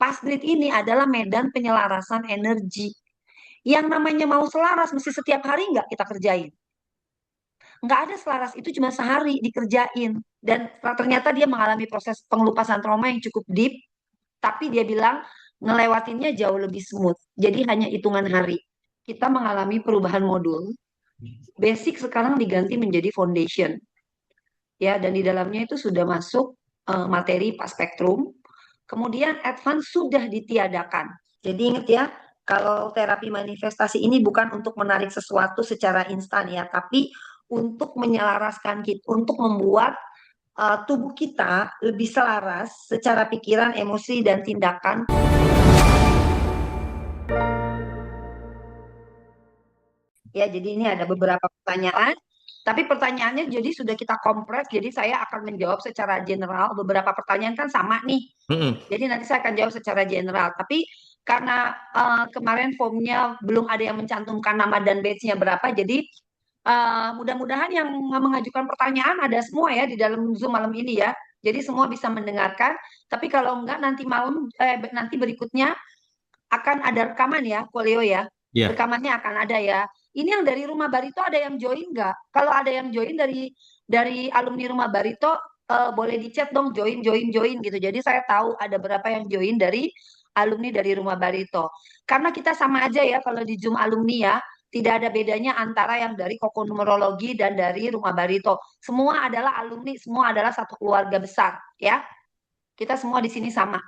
Past-grid ini adalah medan penyelarasan energi. Yang namanya mau selaras mesti setiap hari nggak kita kerjain. Nggak ada selaras itu cuma sehari dikerjain. Dan ternyata dia mengalami proses pengelupasan trauma yang cukup deep, tapi dia bilang ngelewatinnya jauh lebih smooth. Jadi hanya hitungan hari. Kita mengalami perubahan modul. Basic sekarang diganti menjadi foundation. Ya, dan di dalamnya itu sudah masuk materi pas spektrum. Kemudian advance sudah ditiadakan. Jadi ingat ya, kalau terapi manifestasi ini bukan untuk menarik sesuatu secara instan ya, tapi untuk menyelaraskan kita, untuk membuat tubuh kita lebih selaras secara pikiran, emosi, dan tindakan. Ya, jadi ini ada beberapa pertanyaan. Tapi pertanyaannya jadi sudah kita kompres, jadi saya akan menjawab secara general. Beberapa pertanyaan kan sama nih. Jadi nanti saya akan jawab secara general. Tapi karena kemarin formnya belum ada yang mencantumkan nama dan batch-nya berapa, jadi mudah-mudahan yang mengajukan pertanyaan ada semua ya di dalam Zoom malam ini ya. Jadi semua bisa mendengarkan. Tapi kalau enggak nanti malam, nanti berikutnya akan ada rekaman ya, Koleo ya. Iya. Rekamannya akan ada ya. Ini yang dari Rumah Barito ada yang join nggak? Kalau ada yang join dari alumni Rumah Barito, boleh di chat dong join gitu. Jadi saya tahu ada berapa yang join dari alumni dari Rumah Barito. Karena kita sama aja ya kalau di Zoom alumni ya, tidak ada bedanya antara yang dari Koko Numerologi dan dari Rumah Barito. Semua adalah alumni, semua adalah satu keluarga besar ya. Kita semua di sini sama.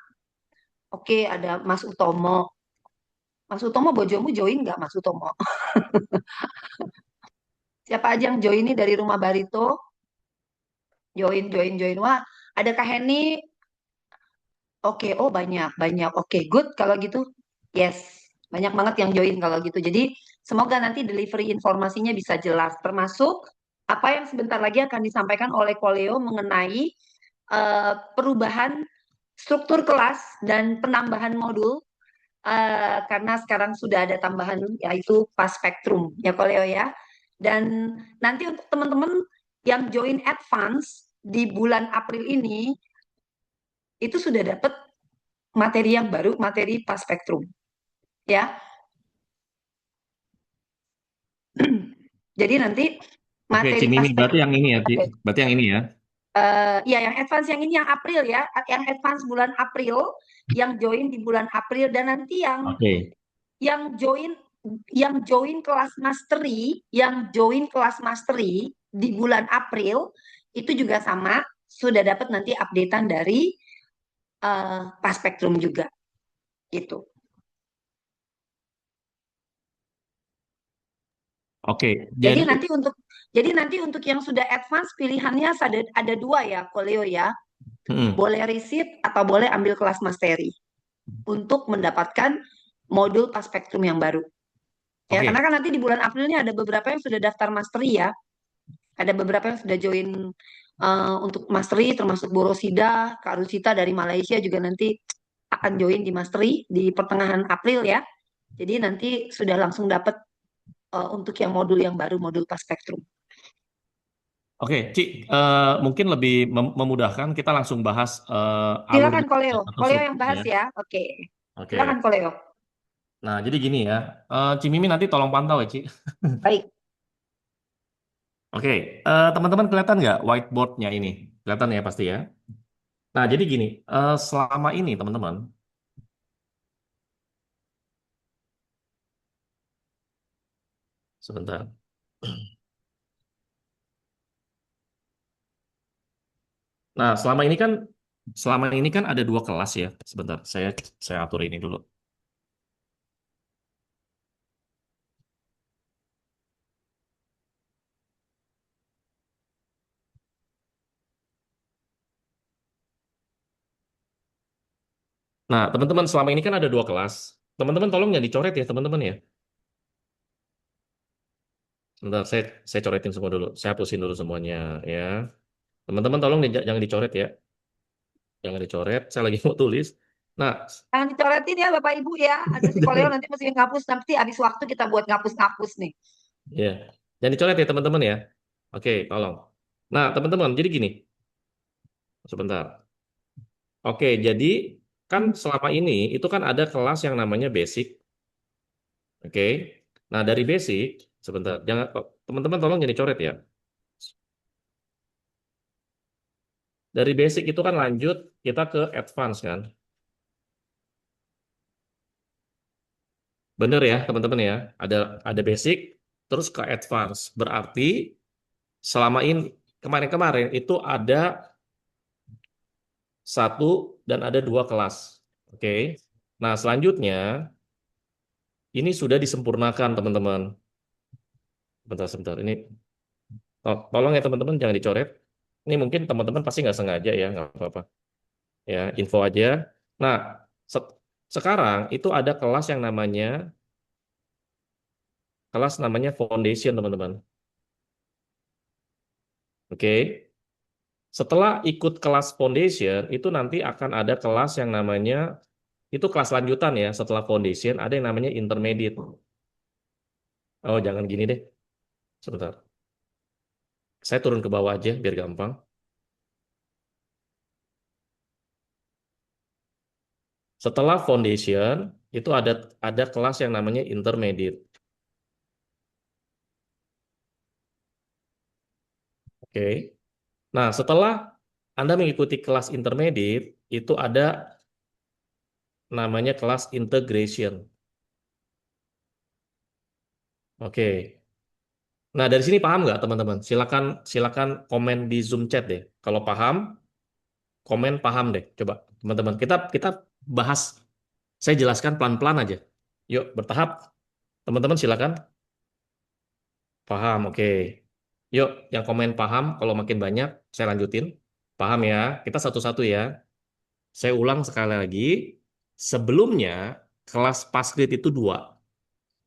Oke, ada Mas Utomo. Mas Utomo, bojomu join nggak Mas Utomo? Siapa aja yang join ini dari Rumah Barito? Join. Wah, ada Kak Heni. Oke, oh banyak. Oke, good kalau gitu. Yes, banyak banget yang join kalau gitu. Jadi semoga nanti delivery informasinya bisa jelas. Termasuk apa yang sebentar lagi akan disampaikan oleh Koleo mengenai perubahan struktur kelas dan penambahan modul. Karena sekarang sudah ada tambahan yaitu pas spektrum ya Koleo ya. Dan nanti untuk teman-teman yang join advance di bulan April ini itu sudah dapat materi yang baru, materi pas spektrum ya. Jadi nanti Oke, materi pas Cimimi berarti spektrum. yang ini ya, Ci. Oke. Berarti yang ini ya. Ya yang advance yang ini yang April ya, yang advance bulan April, yang join di bulan April dan nanti Oke. yang join yang join kelas mastery di bulan April itu juga sama sudah dapat nanti updatean dari pas spektrum juga gitu. Oke, Jadi jadi nanti untuk yang sudah advance pilihannya ada dua ya, Koleo ya. Boleh receipt atau boleh ambil kelas mastery untuk mendapatkan modul pas spektrum yang baru. Ya, karena oke. kan nanti di bulan April ini ada beberapa yang sudah daftar mastery ya. Ada beberapa yang sudah join untuk mastery, termasuk Borosida, Kak Rusita dari Malaysia juga nanti akan join di mastery di pertengahan April ya. Jadi nanti sudah langsung dapat untuk yang modul yang baru, modul pas spektrum. Oke, Ci, mungkin lebih memudahkan kita langsung bahas alurnya Silakan Koleo, atau Koleo yang strukturnya. bahas ya. Oke, silakan Oke. Koleo. Nah, jadi gini ya. Cimimi nanti tolong pantau ya, Ci. Baik. Oke, teman-teman kelihatan nggak whiteboardnya ini? Kelihatan ya pasti ya. Nah, jadi gini, selama ini teman-teman, sebentar. Nah, selama ini kan ada dua kelas ya. Sebentar, saya atur ini dulu. Nah, teman-teman, selama ini kan ada dua kelas. Teman-teman tolong jangan dicoret ya, teman-teman ya. Sebentar, saya coretin semua dulu. Saya hapusin dulu semuanya ya. Teman-teman tolong jangan dicoret ya. Jangan dicoret, saya lagi mau tulis. Nah, Jangan dicoretin ya Bapak Ibu ya. Ada si Koleo nanti mesti ngapus, nanti habis waktu kita buat ngapus-ngapus nih. ya, jangan dicoret ya teman-teman ya. Oke, tolong. Nah, teman-teman, jadi gini. Sebentar. Oke, jadi kan selama ini itu kan ada kelas yang namanya basic, oke? Nah dari basic, sebentar, jangan teman-teman tolong jadi coret ya. Dari basic itu kan lanjut kita ke advance kan, bener ya teman-teman ya? Ada basic, terus ke advance. Berarti selama ini kemarin-kemarin itu ada satu dan ada dua kelas, oke? Nah selanjutnya ini sudah disempurnakan teman-teman. Bentar, sebentar. Ini tolong ya teman-teman jangan dicoret. Ini mungkin teman-teman pasti nggak sengaja ya, nggak apa-apa. Ya, info aja. Nah, sekarang itu ada kelas namanya foundation teman-teman. Oke. Setelah ikut kelas foundation itu nanti akan ada kelas yang namanya itu kelas lanjutan ya. Setelah foundation ada yang namanya intermediate. Oh, jangan gini deh. Sebentar. Saya turun ke bawah aja biar gampang. Setelah foundation itu ada kelas yang namanya intermediate. Oke. Nah, setelah Anda mengikuti kelas intermediate, itu ada namanya kelas integration. Oke. Nah, dari sini paham nggak teman-teman? Silakan silakan komen di Zoom chat deh. Kalau paham, komen paham deh. Coba teman-teman, kita kita bahas. Saya jelaskan pelan-pelan aja. Yuk, bertahap. Teman-teman silakan. Paham, oke. Yuk, yang komen paham, kalau makin banyak, saya lanjutin. Paham ya? Kita satu-satu ya. Saya ulang sekali lagi. Sebelumnya, kelas pass grade itu dua.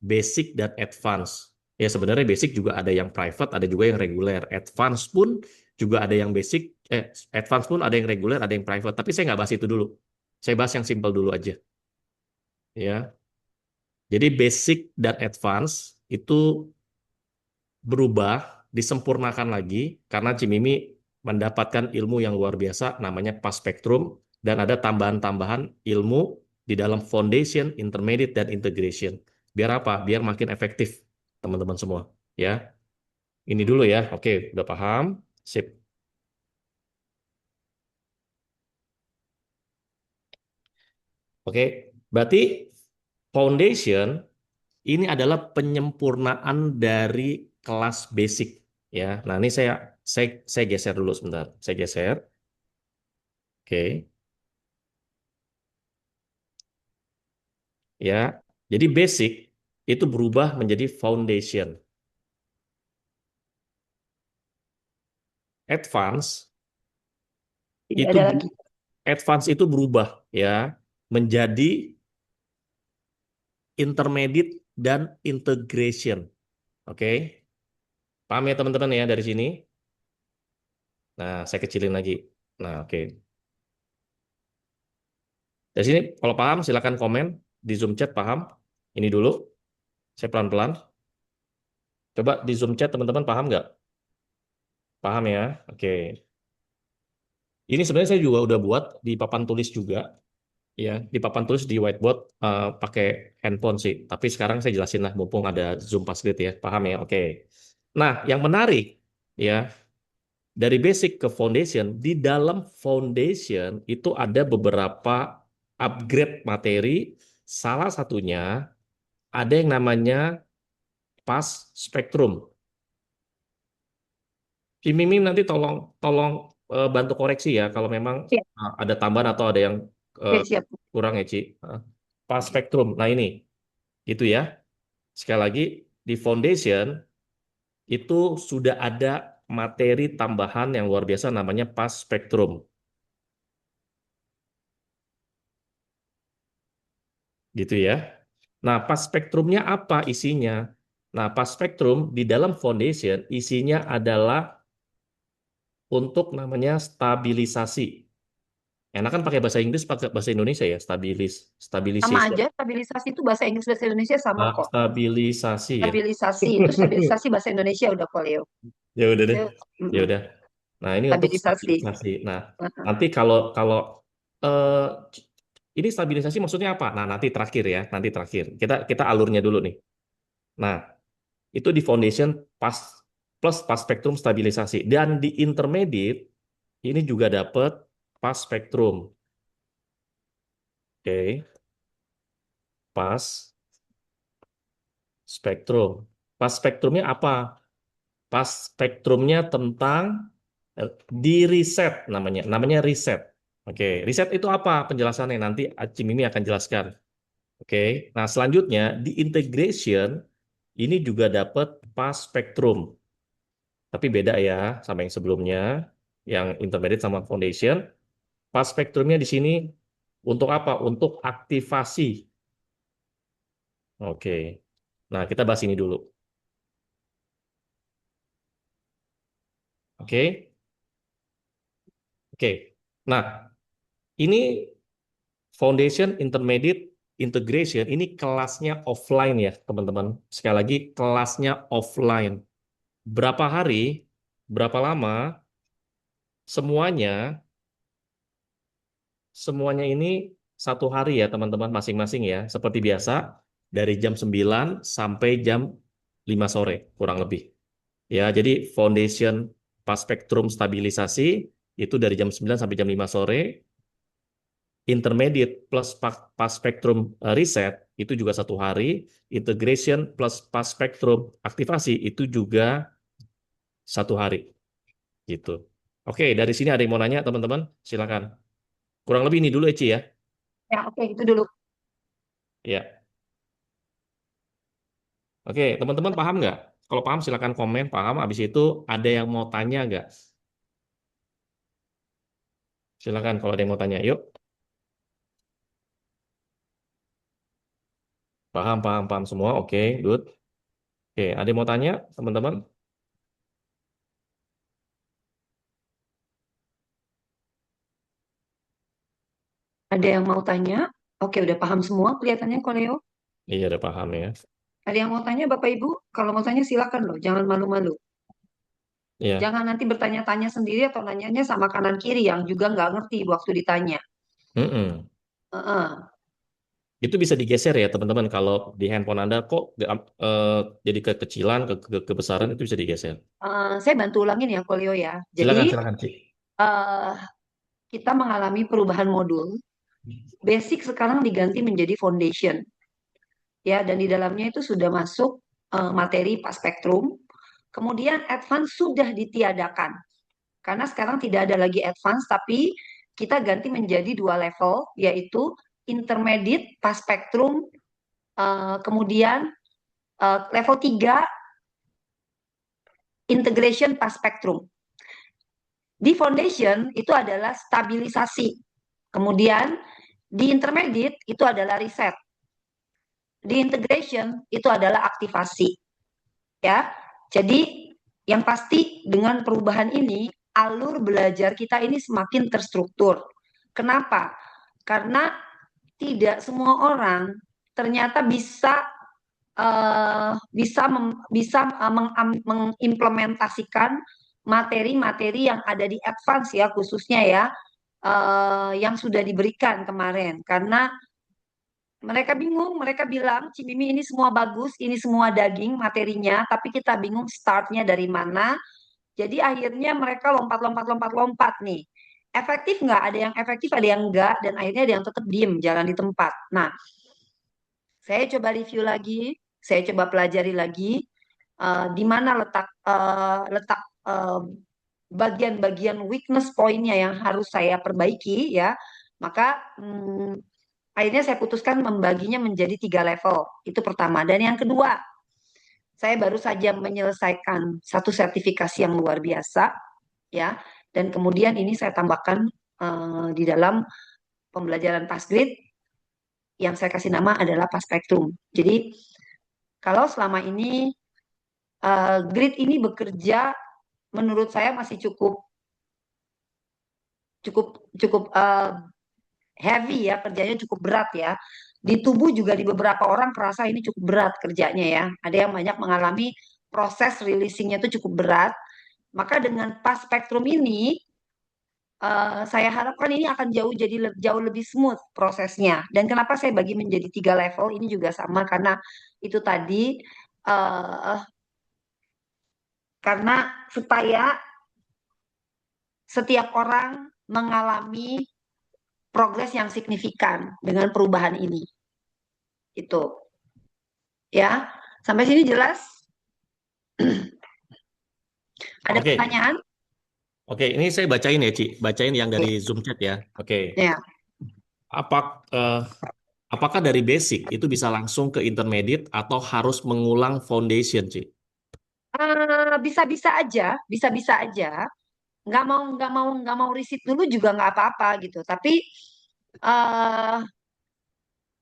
Basic dan advance. Ya sebenarnya basic juga ada yang private, ada juga yang reguler. Advance pun juga ada yang basic, advance pun ada yang reguler, ada yang private. Tapi saya nggak bahas itu dulu. Saya bahas yang simple dulu aja. Ya. Jadi basic dan advance itu berubah, disempurnakan lagi karena Cimimi mendapatkan ilmu yang luar biasa namanya pas spektrum dan ada tambahan-tambahan ilmu di dalam foundation, intermediate dan integration. Biar apa? Biar makin efektif teman-teman semua, ya. Ini dulu ya. Oke, udah paham? Sip. Oke, berarti foundation ini adalah penyempurnaan dari kelas basic, ya. Nah, ini saya geser dulu sebentar. Saya geser. Oke. Ya. Jadi basic itu berubah menjadi foundation. Advance Tidak itu ada lagi. advance itu berubah ya menjadi intermediate dan integration. Oke. Paham ya teman-teman ya dari sini? Nah, saya kecilin lagi. Nah, oke. Dari sini kalau paham silakan komen di Zoom chat paham. Ini dulu. Saya pelan-pelan. Coba di Zoom chat teman-teman paham nggak? Paham ya? Oke. Ini sebenarnya saya juga udah buat di papan tulis juga. Ya, di papan tulis di whiteboard pakai handphone sih. Tapi sekarang saya jelasin lah, mumpung ada Zoom Pass Grade ya. Paham ya? Oke. Nah, yang menarik ya, dari basic ke foundation, di dalam foundation itu ada beberapa upgrade materi. Salah satunya ada yang namanya Pass Spectrum. Si Mimim nanti tolong tolong bantu koreksi ya kalau memang Siap, ada tambahan atau ada yang eh, siap, siap. kurang ya, Ci. Pas spektrum. Nah, ini itu ya. Sekali lagi di foundation itu sudah ada materi tambahan yang luar biasa namanya pas spektrum. Gitu ya. Nah, pas spektrumnya apa isinya? Nah, pas spektrum di dalam foundation isinya adalah untuk namanya stabilisasi. Enakan pakai bahasa Inggris, pakai bahasa Indonesia ya, Sama stabilization. aja, stabilisasi itu bahasa Inggris, bahasa Indonesia sama kok. Stabilisasi ya. Stabilisasi itu stabilisasi bahasa Indonesia udah kok, Leo. Ya udah deh. Itu, Ya mm-mm. udah. Nah, ini untuk Stabilisasi. stabilisasi. Nah, Heeh. nanti kalau kalau eh, Ini stabilisasi maksudnya apa? Nah, nanti terakhir ya, nanti terakhir. Kita alurnya dulu nih. Nah, itu di foundation pas plus pas spektrum stabilisasi, dan di intermediate ini juga dapat pas spektrum. Oke, pas spektrum. Pas spektrumnya apa? Pas spektrumnya tentang di reset namanya. Namanya reset. Oke, reset itu apa penjelasannya? Nanti Acim ini akan jelaskan. Oke, nah selanjutnya di integration ini juga dapat pas spektrum. Tapi beda ya sama yang sebelumnya, yang intermediate sama foundation. Pas spektrumnya di sini untuk apa? Untuk aktivasi. Oke. Nah, kita bahas ini dulu. Oke. Oke. Nah, ini foundation, intermediate, integration ini kelasnya offline ya, teman-teman. Sekali lagi kelasnya offline. Berapa hari, berapa lama, semuanya semuanya ini 1 hari ya, teman-teman, masing-masing ya. Seperti biasa, dari jam 9 sampai jam 5 sore, kurang lebih. Ya, jadi foundation pas spektrum stabilisasi itu dari jam 9 sampai jam 5 sore. Intermediate plus pas spektrum reset itu juga 1 hari. Integration plus pas spektrum aktivasi itu juga 1 hari. Gitu. Oke, dari sini ada yang mau nanya, teman-teman? Silakan. Kurang lebih ini dulu, Eci ya. Ya, oke, itu dulu. Ya. Oke, teman-teman paham nggak? Kalau paham silakan komen, paham. Habis itu ada yang mau tanya nggak? Silakan kalau ada yang mau tanya. Yuk. Paham, paham, paham semua. Oke, good. Oke, ada yang mau tanya, teman-teman? Ada yang mau tanya? Oke, udah paham semua kelihatannya kok Leo. Iya, udah paham ya. Ada yang mau tanya Bapak Ibu? Kalau mau tanya silakan loh, jangan malu-malu. Iya. Jangan nanti bertanya-tanya sendiri atau nanyanya sama kanan kiri yang juga nggak ngerti waktu ditanya. Mm-mm. Heeh. Itu bisa digeser ya, teman-teman. Kalau di handphone Anda kok eh, jadi kekecilan, kebesaran itu bisa digeser. Saya bantu ulangin ya, Koleo ya. Jadi, Silakan, silakan, Ci. eh, kita mengalami perubahan modul. Basic sekarang diganti menjadi foundation. Ya, dan di dalamnya itu sudah masuk materi pas spektrum. Kemudian advance sudah ditiadakan. Karena sekarang tidak ada lagi advance, tapi kita ganti menjadi 2 level, yaitu intermediate pas spektrum, kemudian level 3 integration pas spektrum. Di foundation itu adalah stabilisasi. Kemudian di intermediate itu adalah reset. Di integration itu adalah aktivasi. Ya. Jadi yang pasti dengan perubahan ini alur belajar kita ini semakin terstruktur. Kenapa? Karena tidak semua orang ternyata bisa mengimplementasikan materi-materi yang ada di advance ya, khususnya ya, yang sudah diberikan kemarin. Karena mereka bingung, mereka bilang Cimimi ini semua bagus, ini semua daging materinya, tapi kita bingung startnya dari mana. Jadi akhirnya mereka lompat-lompat nih. Efektif nggak? Ada yang efektif, ada yang enggak, dan akhirnya ada yang tetap diem, jalan di tempat. Nah, saya coba review lagi, saya coba pelajari lagi di mana letak bagian-bagian weakness pointnya yang harus saya perbaiki ya. Maka akhirnya saya putuskan membaginya menjadi 3 level. Itu pertama. Dan yang kedua, saya baru saja menyelesaikan satu sertifikasi yang luar biasa ya. Dan kemudian ini saya tambahkan di dalam pembelajaran Passgrid yang saya kasih nama adalah Pas Spektrum. Jadi kalau selama ini grid ini bekerja menurut saya masih cukup cukup cukup heavy ya, kerjanya cukup berat ya. Di tubuh juga di beberapa orang kerasa ini cukup berat kerjanya ya. Ada yang banyak mengalami proses releasingnya itu cukup berat. Maka dengan pas spektrum ini Saya harapkan ini akan jauh lebih smooth prosesnya. Dan kenapa saya bagi menjadi 3 level ini juga sama karena itu tadi, eh, karena supaya setiap orang mengalami progres yang signifikan dengan perubahan ini. Itu ya. Sampai sini jelas? Ada Oke, pertanyaan? oke. Ini saya bacain ya, Ci. Bacain yang dari Zoom chat ya. Oke. Ya. Apa, eh, apakah dari basic itu bisa langsung ke intermediate atau harus mengulang foundation, Ci? Bisa-bisa aja, bisa-bisa aja. Nggak mau riset dulu juga nggak apa-apa gitu. Tapi eh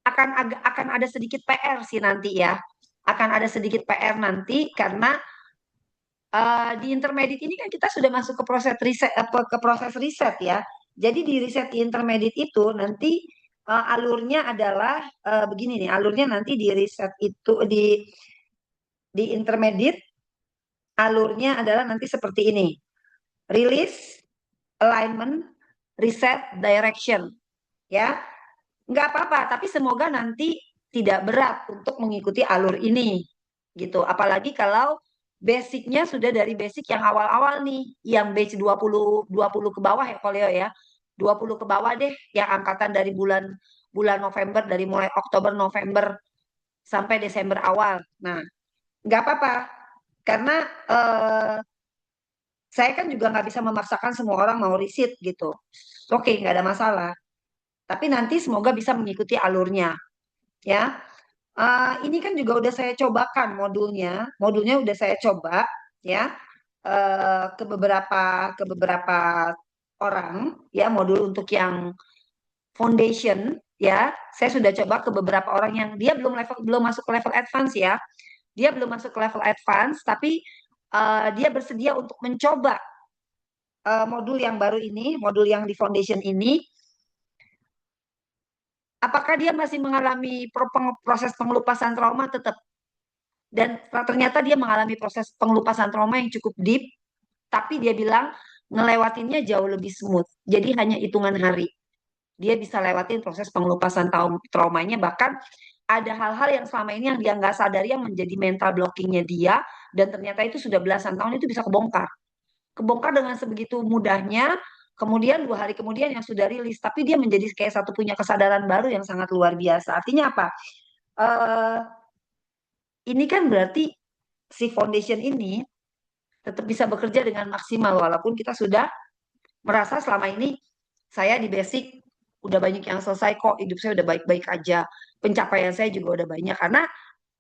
akan ada sedikit PR sih nanti ya. Akan ada sedikit PR nanti karena di intermediate ini kan kita sudah masuk ke proses riset, ke proses riset ya. Jadi di riset di intermediate itu nanti alurnya adalah begini nih, alurnya nanti di riset itu di intermediate alurnya adalah nanti seperti ini. Release, alignment, reset, direction ya. Nggak apa-apa, tapi semoga nanti tidak berat untuk mengikuti alur ini gitu. Apalagi kalau basicnya sudah dari basic yang awal-awal nih, yang batch 20 ke bawah ya Koleo ya. 20 ke bawah deh yang angkatan dari bulan bulan November, dari mulai Oktober November sampai Desember awal. Nah, nggak apa-apa karena eh, saya kan juga nggak bisa memaksakan semua orang mau riset gitu. Oke, nggak ada masalah. Tapi nanti semoga bisa mengikuti alurnya ya. Ini kan juga udah saya cobakan modulnya udah saya coba ya, ke beberapa orang ya, modul untuk yang foundation ya, saya sudah coba ke beberapa orang yang dia belum masuk ke level advance ya, dia belum masuk ke level advance tapi dia bersedia untuk mencoba modul yang baru ini, modul yang di foundation ini. Apakah dia masih mengalami proses pengelupasan trauma? Tetap. Dan ternyata dia mengalami proses pengelupasan trauma yang cukup deep, tapi dia bilang ngelewatinnya jauh lebih smooth. Jadi hanya hitungan hari. Dia bisa lewatin proses pengelupasan traumanya, bahkan ada hal-hal yang selama ini yang dia nggak sadari yang menjadi mental blockingnya dia, dan ternyata itu sudah belasan tahun itu bisa kebongkar. Kebongkar dengan sebegitu mudahnya, kemudian 2 hari kemudian yang sudah rilis, tapi dia menjadi kayak satu punya kesadaran baru yang sangat luar biasa. Artinya apa? Eh, ini kan berarti si foundation ini tetap bisa bekerja dengan maksimal walaupun kita sudah merasa selama ini saya di basic udah banyak yang selesai kok, hidup saya udah baik-baik aja, pencapaian saya juga udah banyak karena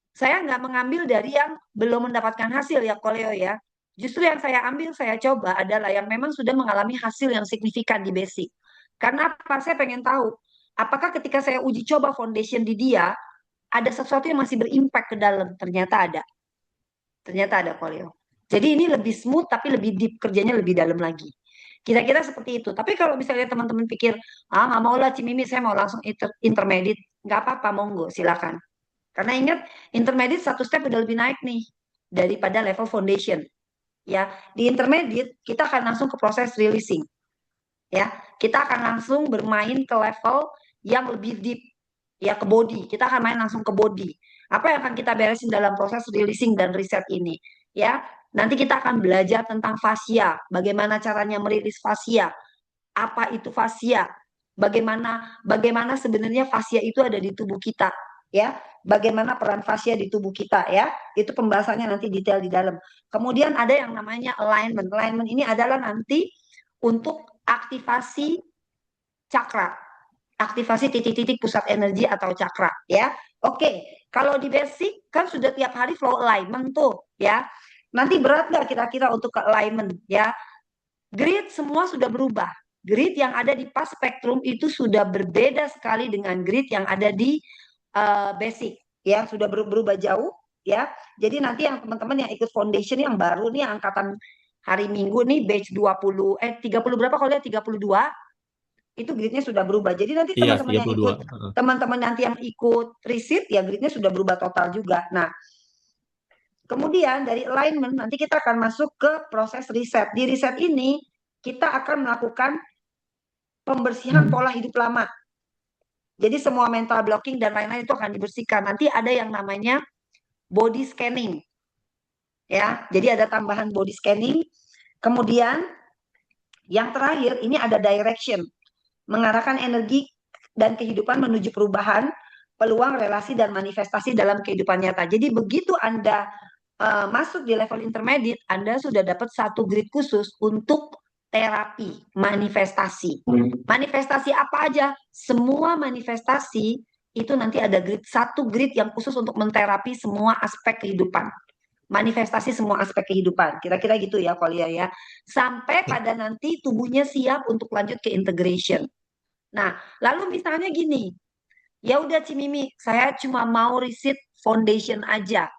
saya nggak mengambil dari yang belum mendapatkan hasil ya Koleo ya. Justru yang saya ambil, saya coba adalah yang memang sudah mengalami hasil yang signifikan di basic. Karena apa? Saya pengen tahu, apakah ketika saya uji coba foundation di dia, ada sesuatu yang masih berimpact ke dalam? Ternyata ada. Ternyata ada Koleo. Jadi ini lebih smooth tapi lebih deep, kerjanya lebih dalam lagi. Kira-kira seperti itu. Tapi kalau misalnya teman-teman pikir, nggak mau lah Cimimi, saya mau langsung intermediate, nggak apa-apa, monggo, silakan. Karena ingat, intermediate satu step udah lebih naik nih daripada level foundation. Ya, di intermediate kita akan langsung ke proses releasing. Ya, kita akan langsung bermain ke level yang lebih deep, ya ke body. Kita akan main langsung ke body. Apa yang akan kita beresin dalam proses releasing dan riset ini? Ya, nanti kita akan belajar tentang fascia, bagaimana caranya merilis fascia, apa itu fascia, bagaimana bagaimana sebenarnya fascia itu ada di tubuh kita, ya, bagaimana peran fascia di tubuh kita, ya, itu pembahasannya nanti detail di dalam. Kemudian ada yang namanya alignment. Alignment ini adalah nanti untuk aktivasi cakra, aktivasi titik-titik pusat energi atau cakra, ya. Oke, kalau di basic kan sudah tiap hari flow alignment tuh, ya. Nanti berat nggak kira-kira untuk ke alignment, ya? Grid semua sudah berubah. Grid yang ada di pas spektrum itu sudah berbeda sekali dengan grid yang ada di basic, ya, sudah berubah jauh, ya. Jadi nanti yang teman-teman yang ikut foundation yang baru nih angkatan hari Minggu nih batch 20 30 berapa kalau lihat 32 itu gridnya sudah berubah. Jadi nanti Iya, teman-teman yang 32. ikut teman-teman nanti yang ikut riset ya gridnya sudah berubah total juga. Nah, kemudian dari alignment nanti kita akan masuk ke proses riset. Di riset ini kita akan melakukan pembersihan pola hidup lama. Jadi semua mental blocking dan lain-lain itu akan dibersihkan. Nanti ada yang namanya body scanning. Ya, jadi ada tambahan body scanning. Kemudian yang terakhir ini ada direction, mengarahkan energi dan kehidupan menuju perubahan, peluang, relasi, dan manifestasi dalam kehidupan nyata. Jadi begitu Anda masuk di level intermediate, Anda sudah dapat satu grid khusus untuk terapi manifestasi. Manifestasi apa aja? Semua manifestasi itu nanti ada grid, satu grid yang khusus untuk menterapi semua aspek kehidupan. Manifestasi semua aspek kehidupan. Kira-kira gitu ya, Kolia ya. Sampai pada nanti tubuhnya siap untuk lanjut ke integration. Nah, lalu misalnya gini, ya udah Cimimi, saya cuma mau reset foundation aja.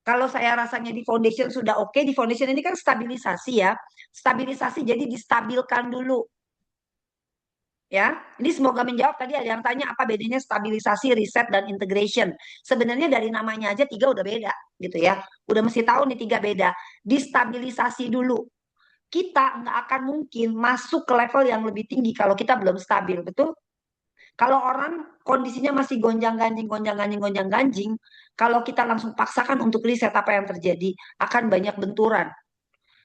Kalau saya rasanya di foundation sudah oke, di foundation ini kan stabilisasi ya. Stabilisasi jadi distabilkan dulu. Ya, ini semoga menjawab. Tadi ada yang tanya apa bedanya stabilisasi, reset, dan integration. Sebenarnya dari namanya aja tiga udah beda gitu ya. Udah mesti tahu nih tiga beda. Distabilisasi dulu. Kita nggak akan mungkin masuk ke level yang lebih tinggi kalau kita belum stabil, betul? Kalau orang kondisinya masih gonjang-ganjing, gonjang-ganjing, gonjang-ganjing, kalau kita langsung paksakan untuk riset apa yang terjadi, akan banyak benturan.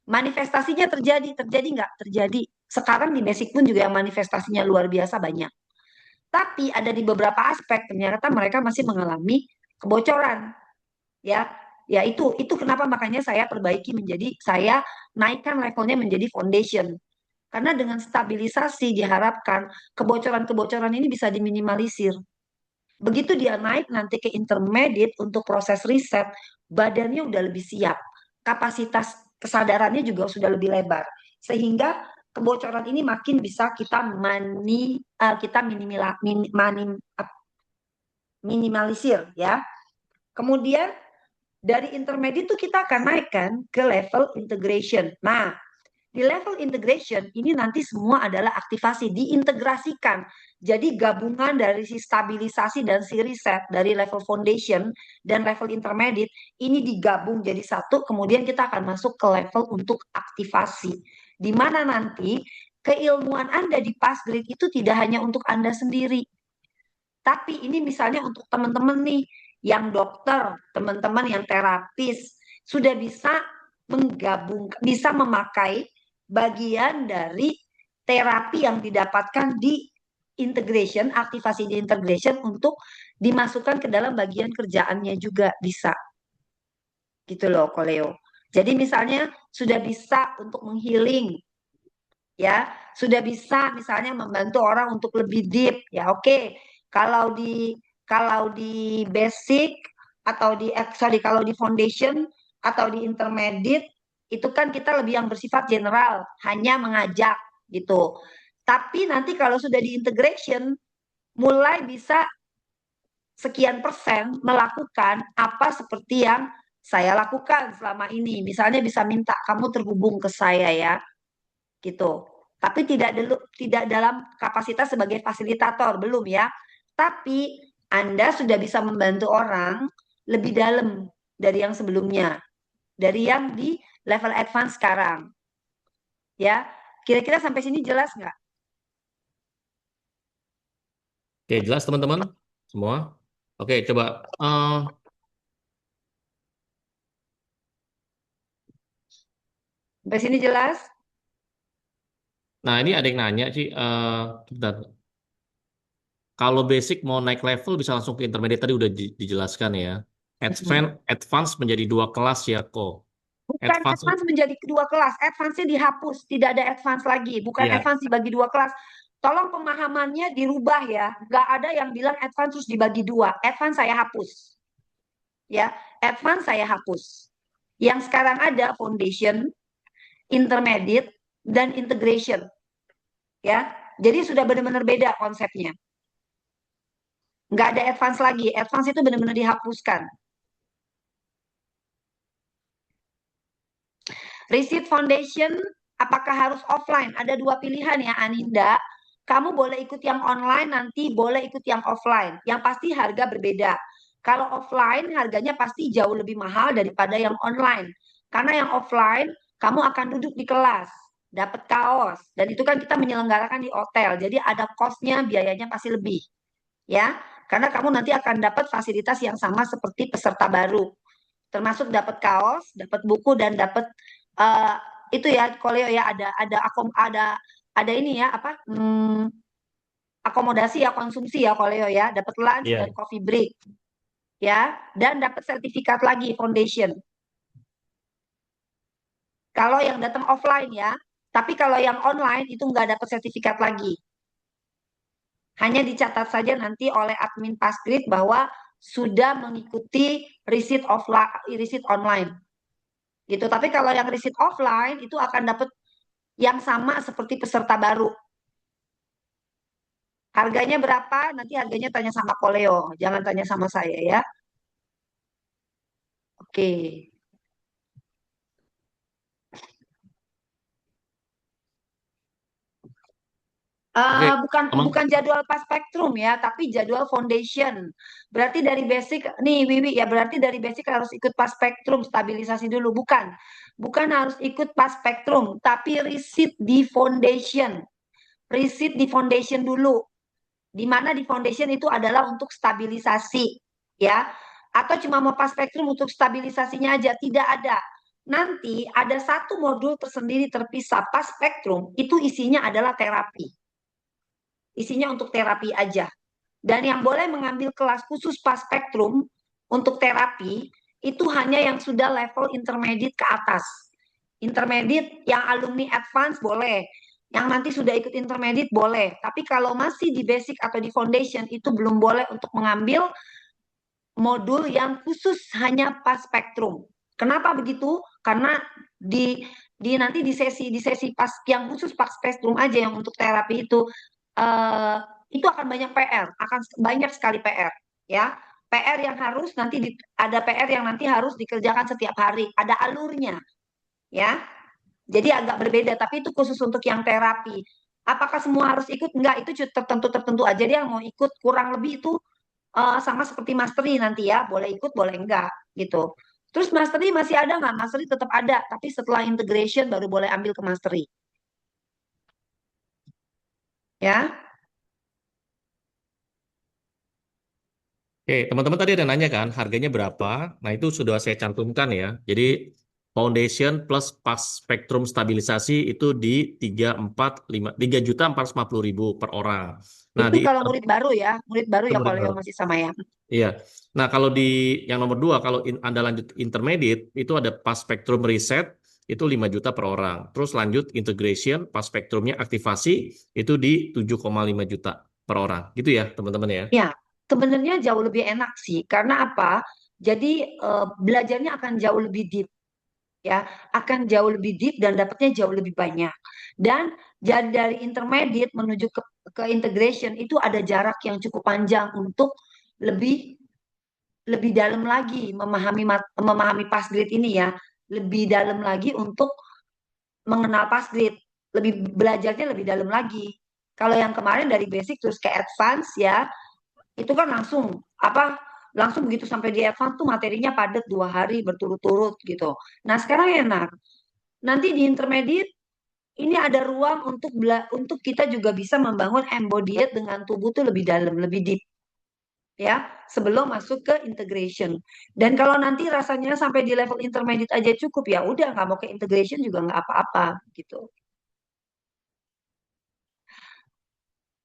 Manifestasinya terjadi, terjadi nggak? Terjadi. Sekarang di basic pun juga yang manifestasinya luar biasa banyak. Tapi ada di beberapa aspek ternyata mereka masih mengalami kebocoran. Ya, ya itu kenapa makanya saya perbaiki menjadi saya naikkan levelnya menjadi foundation. Karena dengan stabilisasi diharapkan kebocoran-kebocoran ini bisa diminimalisir. Begitu dia naik nanti ke intermediate untuk proses riset, badannya udah lebih siap. Kapasitas kesadarannya juga sudah lebih lebar. Sehingga kebocoran ini makin bisa kita minimalisir ya. Kemudian dari intermediate itu kita akan naikkan ke level integration. Nah, di level integration ini nanti semua adalah aktivasi, diintegrasikan. Jadi gabungan dari si stabilisasi dan si reset dari level foundation dan level intermediate ini digabung jadi satu, kemudian kita akan masuk ke level untuk aktivasi. Di mana nanti keilmuan Anda di past grade itu tidak hanya untuk Anda sendiri, tapi ini misalnya untuk teman-teman nih yang dokter, teman-teman yang terapis sudah bisa menggabung, bisa memakai bagian dari terapi yang didapatkan di integration, aktivasi di integration untuk dimasukkan ke dalam bagian kerjaannya juga bisa. Gitu loh, Koleo. Jadi misalnya sudah bisa untuk menghealing, ya, sudah bisa misalnya membantu orang untuk lebih deep, ya oke. Kalau di basic atau kalau di foundation atau di intermediate itu kan kita lebih yang bersifat general, hanya mengajak gitu. Tapi nanti kalau sudah di integration mulai bisa sekian persen melakukan apa seperti yang saya lakukan selama ini. Misalnya bisa minta kamu terhubung ke saya ya, gitu. Tapi tidak dalam kapasitas sebagai fasilitator, belum ya. Tapi Anda sudah bisa membantu orang lebih dalam dari yang sebelumnya, dari yang di level advance sekarang. Ya, kira-kira sampai sini jelas nggak? Oke, jelas teman-teman semua. Oke, coba. eh, Sampai sini jelas? nah, ini ada yang nanya sih. Bentar. Kalau basic mau naik level bisa langsung ke intermediate tadi udah dijelaskan ya. Advance menjadi dua kelas ya kok. Bukan Advance, advance menjadi kedua kelas, advance-nya dihapus, tidak ada advance lagi, bukan ya. advance dibagi dua kelas. Tolong pemahamannya dirubah ya, nggak ada yang bilang advance terus dibagi dua. Advance saya hapus, ya, advance saya hapus. Yang sekarang ada foundation, intermediate, dan integration, ya. Jadi sudah benar-benar beda konsepnya. Nggak ada advance lagi, advance itu benar-benar dihapuskan. Receipt Foundation, apakah harus offline? Ada dua pilihan ya, Aninda. Kamu boleh ikut yang online, nanti boleh ikut yang offline. Yang pasti harga berbeda. Kalau offline, harganya pasti jauh lebih mahal daripada yang online. Karena yang offline, kamu akan duduk di kelas. dapat kaos, dan itu kan kita menyelenggarakan di hotel, jadi ada cost-nya, biayanya pasti lebih, ya. Karena kamu nanti akan dapat fasilitas yang sama seperti peserta baru, termasuk dapat kaos, dapat buku, dan dapat eh, itu ya, Koleo ya, ada ini ya, apa? Akomodasi ya, konsumsi ya, Koleo ya, dapat lunch dan Iya. coffee break, ya, dan dapat sertifikat lagi foundation. Kalau yang datang offline ya, tapi kalau yang online itu nggak dapat sertifikat lagi. Hanya dicatat saja nanti oleh admin Passgrid bahwa sudah mengikuti receipt offline, receipt online. Gitu. Tapi kalau yang receipt offline itu akan dapat yang sama seperti peserta baru. Harganya berapa? Nanti harganya tanya sama Koleo, jangan tanya sama saya ya. Oke. Oke, Bukan teman. bukan jadwal pas spektrum ya, tapi jadwal foundation. Berarti dari basic nih Wiwi ya, berarti dari basic harus ikut pas spektrum stabilisasi dulu, bukan. Bukan harus ikut pas spektrum, tapi receipt di foundation. Receipt di foundation dulu. Di mana di foundation itu adalah untuk stabilisasi ya. Atau cuma mau pas spektrum untuk stabilisasinya aja, tidak ada. Nanti ada satu modul tersendiri terpisah pas spektrum, itu isinya adalah terapi. Isinya untuk terapi aja. Dan yang boleh mengambil kelas khusus pas spektrum untuk terapi itu hanya yang sudah level intermediate ke atas. Intermediate yang alumni advance boleh, yang nanti sudah ikut intermediate boleh. Tapi kalau masih di basic atau di foundation itu belum boleh untuk mengambil modul yang khusus hanya pas spektrum. Kenapa begitu? Karena di nanti di sesi pas yang khusus pas spektrum aja yang untuk terapi eh, itu akan banyak PR, akan banyak sekali PR, ya. PR yang harus nanti ada PR yang nanti harus dikerjakan setiap hari, ada alurnya, ya. Jadi agak berbeda, tapi itu khusus untuk yang terapi. Apakah semua harus ikut? Enggak, itu tertentu aja. Dia yang mau ikut kurang lebih itu sama seperti mastery nanti ya, boleh ikut, boleh enggak, gitu. Terus mastery masih ada nggak? Mastery tetap ada, tapi setelah integration baru boleh ambil ke mastery, ya. Oke, teman-teman tadi ada nanya kan, harganya berapa? Nah, itu sudah saya cantumkan ya. Jadi, foundation plus pas spektrum stabilisasi itu di 3.450.000 per orang. Nah, Itu di kalau murid baru ya, murid kalau yang baru. masih sama ya. Iya. Nah, kalau di yang nomor dua, kalau Anda lanjut intermediate, itu ada pas spektrum reset, itu 5 juta per orang. Terus lanjut integration, pas spektrumnya aktivasi, itu di 7,5 juta per orang. Gitu ya, teman-teman ya. Ya, sebenarnya jauh lebih enak sih. Karena apa? Jadi belajarnya akan jauh lebih deep, ya, akan jauh lebih deep dan dapatnya jauh lebih banyak. Dan jadi dari intermediate menuju ke integration itu ada jarak yang cukup panjang untuk lebih lebih dalam lagi memahami pass grade ini ya, lebih dalam lagi untuk mengenal pass grade, lebih belajarnya lebih dalam lagi. Kalau yang kemarin dari basic terus ke advance ya, itu kan langsung begitu sampai di advance tuh materinya padat 2 hari berturut-turut gitu. Nah sekarang enak. Nanti di intermediate ini ada ruang untuk kita juga bisa membangun embodied dengan tubuh tuh lebih dalam, lebih deep, ya, sebelum masuk ke integration. Dan kalau nanti rasanya sampai di level intermediate aja cukup, ya udah nggak mau ke integration juga nggak apa-apa gitu.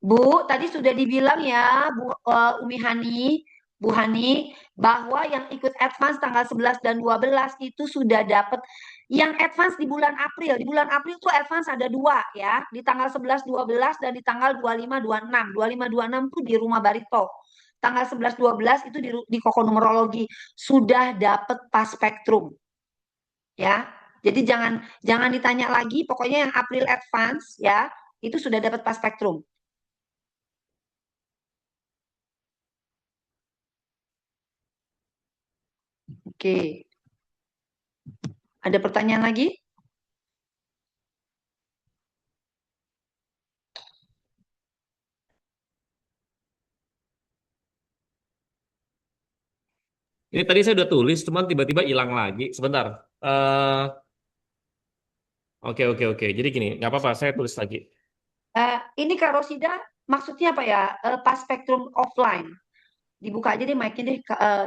Bu, tadi sudah dibilang ya, Umi Hani, Bu Hani, bahwa yang ikut advance tanggal 11 dan 12 itu sudah dapat yang advance di bulan April. Di bulan April tuh advance ada dua ya, di tanggal 11 12 dan di tanggal 25 26. 25 26 tuh di Rumah Barito. Tanggal 11 12 itu di Koko Numerologi sudah dapat pas spektrum ya. Jadi jangan jangan ditanya lagi, pokoknya yang April advance ya, itu sudah dapat pas spektrum. Oke. Ada pertanyaan lagi? Ini tadi saya udah tulis, cuman tiba-tiba hilang lagi. Sebentar. Eh Oke, oke, oke. Jadi gini, nggak apa-apa, saya tulis lagi. Ini Kak Rosida, maksudnya apa ya? Pas spektrum offline. Dibuka aja deh mic-nya deh.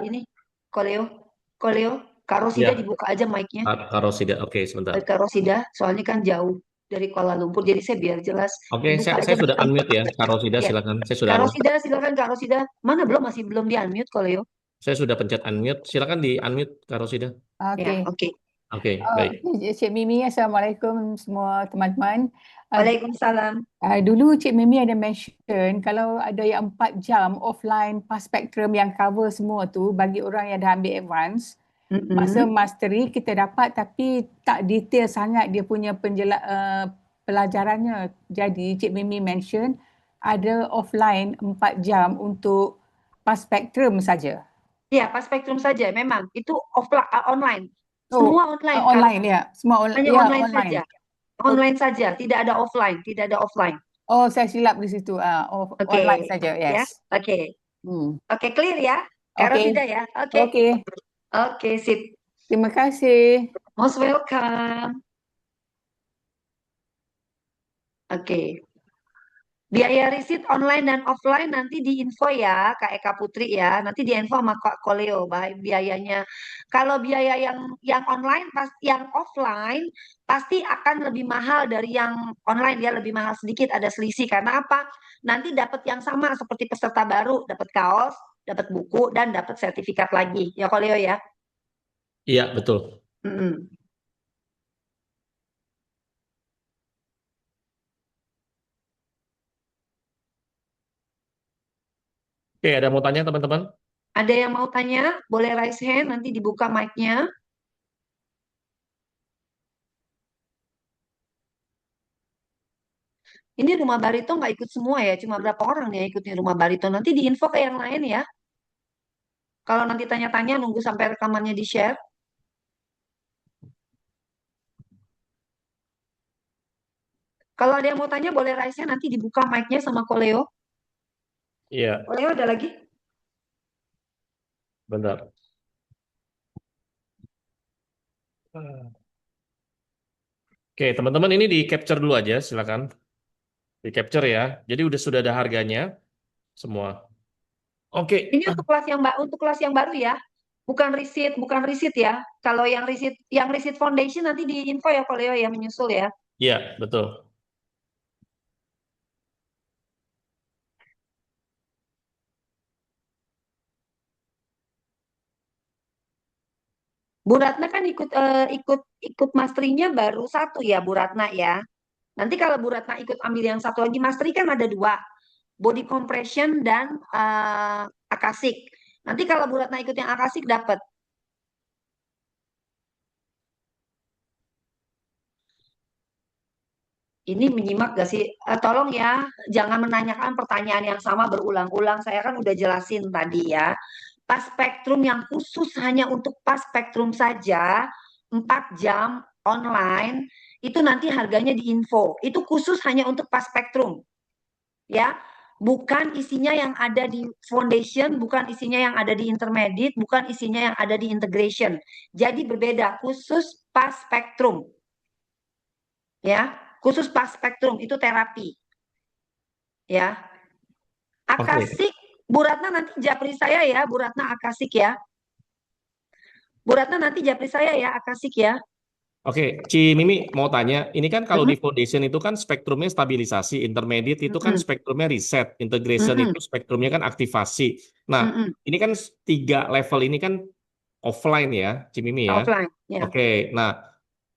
Ini, Koleo. Koleo, Kak Rosida Ya, dibuka aja mic-nya. Kak Rosida. Oke, sebentar. Kak Rosida, soalnya kan jauh dari Kuala Lumpur. Jadi saya biar jelas. Oke, Dibuka aja saya sudah mic-nya. unmute ya, Kak Rosida, Ya. silakan. Saya sudah Kak unmute. Rosida, silakan Kak Rosida. Mana belum? Masih belum di-unmute, Koleo. Saya sudah pencet unmute. Silakan di unmute, Kak Rosida. Ya, Okey. oke. Oke, baik. Cik Mimi, Assalamualaikum semua teman-teman. Uh, Waalaikumsalam. Dulu Cik Mimi ada mention kalau ada yang 4 jam offline pas spektrum yang cover semua tu bagi orang yang dah ambil advance, masa Mm-mm. mastery kita dapat tapi tak detail sangat dia punya pelajarannya. Jadi Cik Mimi mention ada offline 4 jam untuk pas spektrum saja. Ya, pas spektrum saja. Memang itu online. Oh, Semua online, Kak online Rosida. ya. Semua Hanya ya online online. saja. Oh, Online saja, tidak ada offline, tidak ada offline. oh, saya silap di situ. Oke, Online saja, ya. yes. Oke. Hmm. Oke, clear ya. Kak Okey. Rosida ya. Oke. Okey. Oke, sip. Terima kasih. Most welcome. Oke. Biaya riset online dan offline nanti diinfo ya, Kak Eka Putri ya. Nanti diinfo sama Kak Koleo biayanya. Kalau biaya yang online yang offline pasti akan lebih mahal dari yang online, ya lebih mahal sedikit, ada selisih karena apa? Nanti dapat yang sama seperti peserta baru, dapat kaos, dapat buku dan dapat sertifikat lagi. Ya Koleo ya. Iya, betul. Mm-mm. Oke, ada mau tanya teman-teman? Ada yang mau tanya? Boleh raise hand, nanti dibuka mic-nya. Ini rumah Barito nggak ikut semua ya, cuma berapa orang nih yang ikutnya rumah Barito. Nanti diinfo ke yang lain ya. Kalau nanti tanya-tanya, nunggu sampai rekamannya di-share. Kalau ada yang mau tanya, boleh raise-nya, nanti dibuka mic-nya sama Koleo. Iya, Koleo ada lagi? bentar. Oke, teman-teman ini di capture dulu aja, silakan. Di capture ya. Jadi sudah ada harganya semua. Oke. Ini untuk kelas yang baru ya. Bukan riset ya. Kalau yang riset foundation nanti diinfo ya Koleo ya, menyusul ya. Iya, betul. Bu Ratna kan ikut masternya baru satu ya Bu Ratna ya. Nanti kalau Bu Ratna ikut ambil yang satu lagi, mastery kan ada dua, body compression dan akasik. Nanti kalau Bu Ratna ikut yang akasik dapat. Ini menyimak gak sih? Tolong ya, jangan menanyakan pertanyaan yang sama berulang-ulang. Saya kan udah jelasin tadi ya. Pas spektrum yang khusus hanya untuk pas spektrum saja, 4 jam online, itu nanti harganya di info. Itu khusus hanya untuk pas spektrum. Ya, bukan isinya yang ada di foundation, bukan isinya yang ada di intermediate, bukan isinya yang ada di integration. Jadi berbeda, khusus pas spektrum. Ya, khusus pas spektrum itu terapi. Ya. Oke. Akasik, Bu Ratna nanti japri saya ya, Bu Ratna akasik ya. Bu Ratna nanti japri saya ya, akasik ya. Oke, Ci Mimi mau tanya, ini kan kalau di Mm-mm, foundation itu kan spektrumnya stabilisasi, intermediate itu kan mm-mm, spektrumnya reset, integration mm-mm, itu spektrumnya kan aktivasi. Nah, mm-mm. ini kan 3 level ini kan offline ya, Ci Mimi ya. Offline ya. Oke, nah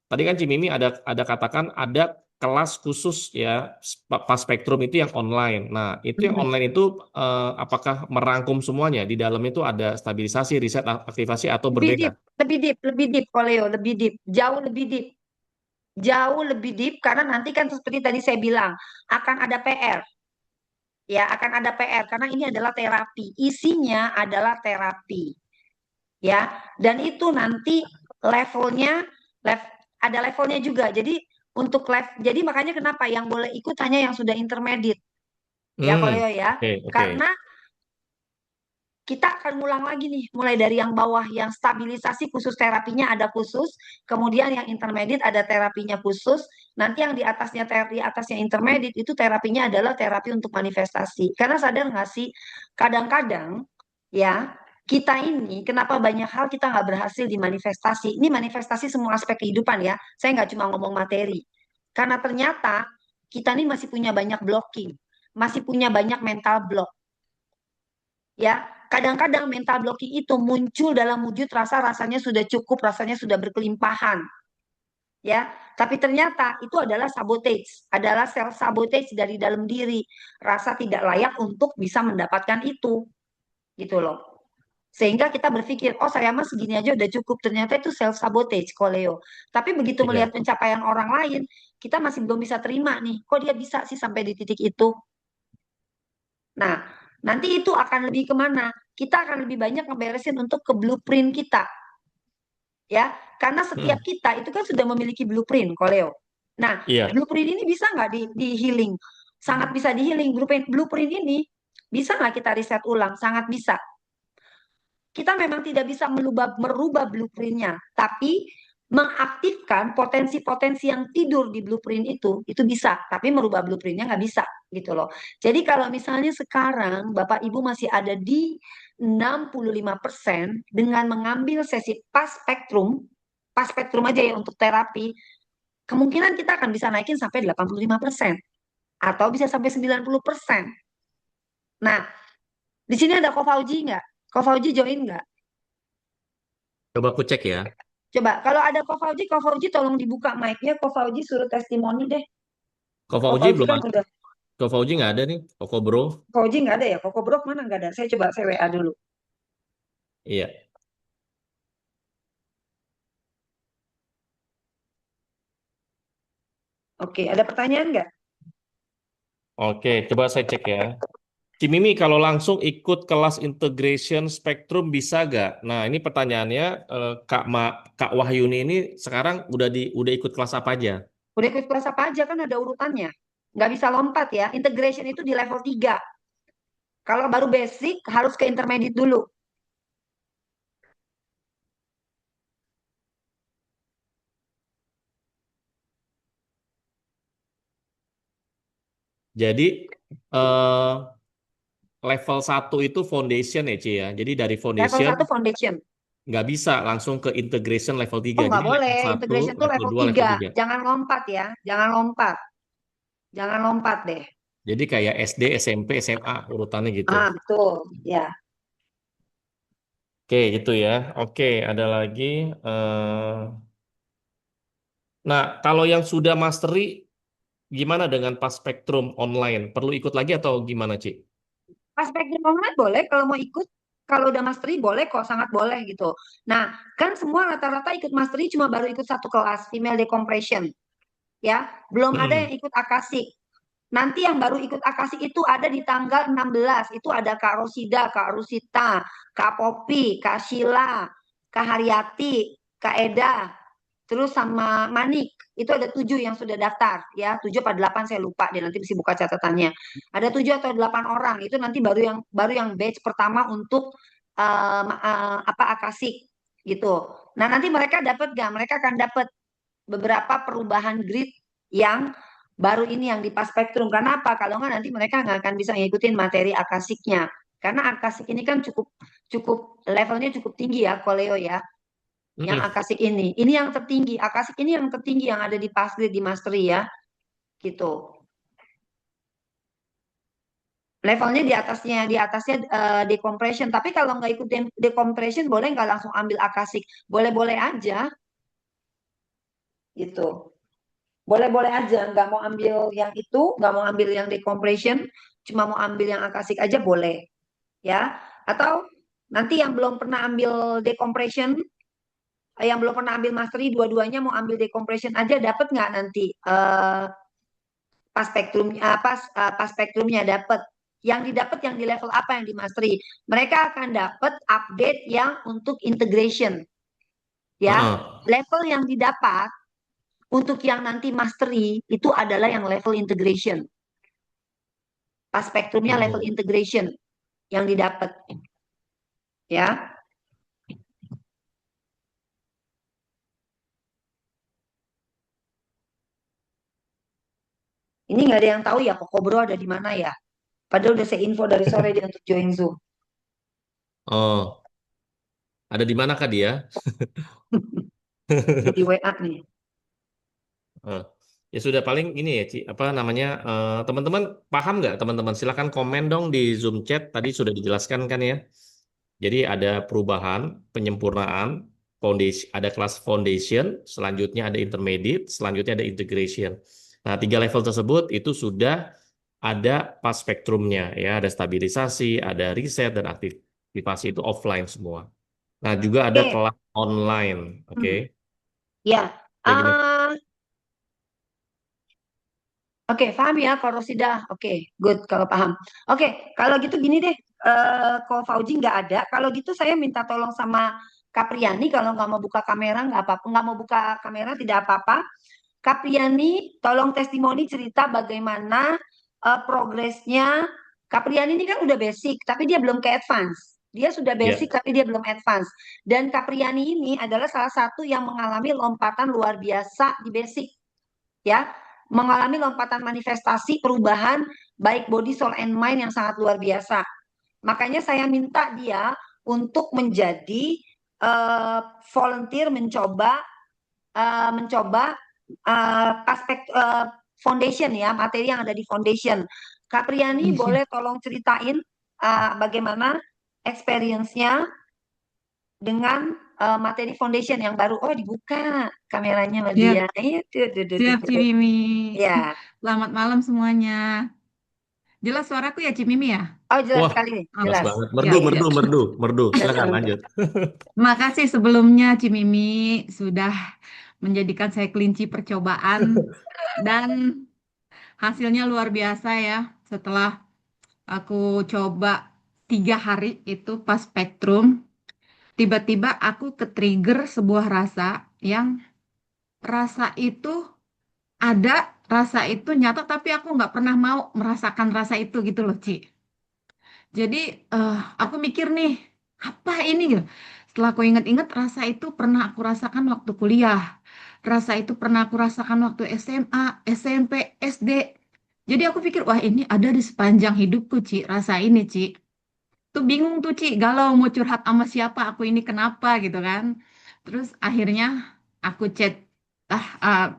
tadi kan Cimimi ada katakan ada kelas khusus ya pas spektrum itu yang online. Nah, itu yang Mm-mm. online itu apakah merangkum semuanya di dalam itu ada stabilisasi, riset, aktivasi atau Lebih berbeda? deep, lebih deep, Koleo, lebih deep, jauh lebih deep. Jauh lebih deep karena nanti kan seperti tadi saya bilang akan ada PR, ya akan ada PR karena ini adalah terapi, isinya adalah terapi, ya, dan itu nanti levelnya lev- ada levelnya juga. Jadi jadi makanya kenapa yang boleh ikut hanya yang sudah intermediate, ya Hmm, Koleo ya, oke, oke. karena kita akan ngulang lagi nih, mulai dari yang bawah, yang stabilisasi khusus terapinya ada khusus, kemudian yang intermediate ada terapinya khusus, nanti yang di atasnya intermediate itu terapinya adalah terapi untuk manifestasi. Karena sadar nggak sih, kadang-kadang ya kita ini kenapa banyak hal kita nggak berhasil di manifestasi. Ini manifestasi semua aspek kehidupan ya, saya nggak cuma ngomong materi. Karena ternyata kita ini masih punya banyak blocking, masih punya banyak mental block. Ya, kadang-kadang mental blocking itu muncul dalam wujud rasanya sudah cukup, rasanya sudah berkelimpahan. Ya, tapi ternyata itu adalah sabotage, adalah self sabotage dari dalam diri, rasa tidak layak untuk bisa mendapatkan itu, gitu loh. Sehingga kita berpikir, oh saya mah segini aja udah cukup. Ternyata itu self sabotage, Koleo. Tapi begitu melihat Iya. pencapaian orang lain, kita masih belum bisa terima nih, kok dia bisa sih sampai di titik itu. Nah, nanti itu akan lebih kemana? Kita akan lebih banyak ngeberesin untuk ke blueprint kita. Ya, karena setiap Mm. kita itu kan sudah memiliki blueprint, Koleo. Nah, Iya. blueprint ini bisa nggak di healing? Sangat bisa di healing. Blueprint ini bisa nggak kita riset ulang? Sangat bisa. Kita memang tidak bisa merubah blueprintnya, tapi mengaktifkan potensi-potensi yang tidur di blueprint itu bisa, tapi merubah blueprintnya nggak bisa gitu loh. Jadi kalau misalnya sekarang Bapak Ibu masih ada di 65% dengan mengambil sesi pas spektrum aja ya untuk terapi, kemungkinan kita akan bisa naikin sampai 85% atau bisa sampai 90%. Nah, di sini ada Ko Fauji nggak? Ko Fauji join nggak? Coba aku cek ya. Coba, kalau ada Ko Fauji tolong dibuka mic-nya. Ko Fauji suruh testimoni deh. Kok Ko Fauji Fauji belum kan ada. udah. Kok Fauji nggak ada nih. Koko Bro. Ko Fauji nggak ada ya? Koko Brok mana nggak ada? Saya coba saya WA dulu. Iya. Oke, ada pertanyaan nggak? Oke, coba saya cek ya. Cimimi kalau langsung ikut kelas integration spektrum bisa gak? Nah, ini pertanyaannya Kak Wahyuni ini sekarang udah ikut kelas apa aja? Udah ikut kelas apa aja kan ada urutannya. Nggak bisa lompat ya. Integration itu di level 3. Kalau baru basic harus ke intermediate dulu. Jadi eh, level 1 itu foundation ya, Ci ya. Jadi dari Level foundation 1 foundation. nggak bisa langsung ke integration level 3. Oh, Jadi nggak level boleh. 1, Integration itu level level 2, level 3. 3. Jangan lompat ya. Jangan lompat. Jangan lompat deh. Jadi kayak SD, SMP, SMA urutannya gitu. Ah, betul. Ya. Oke, gitu ya. Oke, ada lagi. eh, Nah, kalau yang sudah mastery, gimana dengan pas spektrum online? Perlu ikut lagi atau gimana, Ci? Aspek online boleh kalau mau ikut. Kalau udah mastery boleh kok, sangat boleh gitu. Nah, kan semua rata-rata ikut mastery cuma baru ikut satu kelas, female decompression. Ya, belum ada yang Mm-mm. ikut akasik. Nanti yang baru ikut akasik itu ada di tanggal 16. Itu ada Kak Rosida, Kak Rusita, Kak Popi, Kak Sheila, Kak Haryati, Kak Eda, terus sama Manik. Itu ada 7 yang sudah daftar ya, 7 apa 8 saya lupa deh, nanti mesti buka catatannya. Ada 7 atau 8 orang. Itu nanti baru yang batch pertama untuk apa akasik gitu. Nah, nanti mereka dapat gak? Mereka akan dapat beberapa perubahan grid yang baru ini yang di pas spektrum. Karena apa? Kalau nggak nanti mereka nggak akan bisa ngikutin materi akasiknya. Karena akasik ini kan cukup cukup levelnya cukup tinggi ya, Koleo ya. Yang Mm-mm. akasik ini yang tertinggi. Akasik ini yang tertinggi yang ada di pas grid di mastery ya, gitu. Levelnya di atasnya decompression. Tapi kalau nggak ikutin decompression boleh nggak langsung ambil akasik? Boleh-boleh aja, gitu. Boleh-boleh aja, nggak mau ambil yang itu, nggak mau ambil yang decompression, cuma mau ambil yang akasik aja boleh, ya. Atau nanti yang belum pernah ambil decompression, yang belum pernah ambil mastery, dua-duanya mau ambil decompression aja, dapat nggak nanti pas spektrumnya, pas spektrumnya dapat. Yang didapat yang di level apa yang di mastery? Mereka akan dapat update yang untuk integration, ya. Heeh. Level yang didapat untuk yang nanti mastery itu adalah yang level integration. Pas spektrumnya level Mm-mm. integration yang didapat. ya. Ini nggak ada yang tahu ya Koko Bro ada di mana ya. Padahal udah saya info dari sore dia untuk join Zoom. Oh, ada di manakah dia? Dia di WA nih. Eh, Ya sudah paling ini ya, Ci, apa namanya? Teman-teman paham nggak, teman-teman? Silakan komen dong di Zoom chat. Tadi sudah dijelaskan kan ya. Jadi ada perubahan, penyempurnaan, foundation, ada kelas foundation, selanjutnya ada intermediate, selanjutnya ada integration. Nah, 3 level tersebut itu sudah ada pas spektrumnya ya, ada stabilisasi, ada reset dan aktivasi itu offline semua. Nah, juga ada Oke, kelas online, oke? ya. Kayak gimana? Ah, Oke, paham ya kalau Rosida. Oke, good kalau paham. Oke, kalau gitu gini deh. Kalau Fauji nggak ada, kalau gitu saya minta tolong sama Kapriani kalau nggak mau buka kamera nggak apa-apa, nggak mau buka kamera tidak apa-apa. Kapriani, tolong testimoni cerita bagaimana progresnya. Kapriani ini kan udah basic, tapi dia belum ke advance. Dia sudah basic, Ya. tapi dia belum advance. Dan Kapriani ini adalah salah satu yang mengalami lompatan luar biasa di basic, ya, mengalami lompatan manifestasi perubahan baik body, soul, and mind yang sangat luar biasa. Makanya saya minta dia untuk menjadi volunteer mencoba aspek foundation ya, materi yang ada di foundation. Kapriani boleh tolong ceritain bagaimana experience-nya dengan materi foundation yang baru. Oh, dibuka kameranya sama Siap, dia. siap Ci Mimi. Ya. Selamat malam semuanya. Jelas suaraku ya Ci Mimi ya? Oh, jelas Wah, sekali nih, Oh, jelas jelas. banget. siap, Merdu, siap. merdu, merdu, merdu. Silakan lanjut. Terima kasih sebelumnya Ci Mimi sudah menjadikan saya kelinci percobaan dan hasilnya luar biasa ya. Setelah aku coba 3 hari itu pas spektrum, tiba-tiba aku ke-trigger sebuah rasa yang rasa itu ada, rasa itu nyata, tapi aku nggak pernah mau merasakan rasa itu gitu loh, Ci. Jadi aku mikir nih, apa ini gitu. Setelah aku inget-inget, rasa itu pernah aku rasakan waktu kuliah. Rasa itu pernah aku rasakan waktu SMA, SMP, SD. Jadi aku pikir, wah ini ada di sepanjang hidupku, Ci. Rasa ini, Ci. Tuh bingung tuh, Ci. Galau mau curhat sama siapa, aku ini kenapa gitu kan. Terus akhirnya aku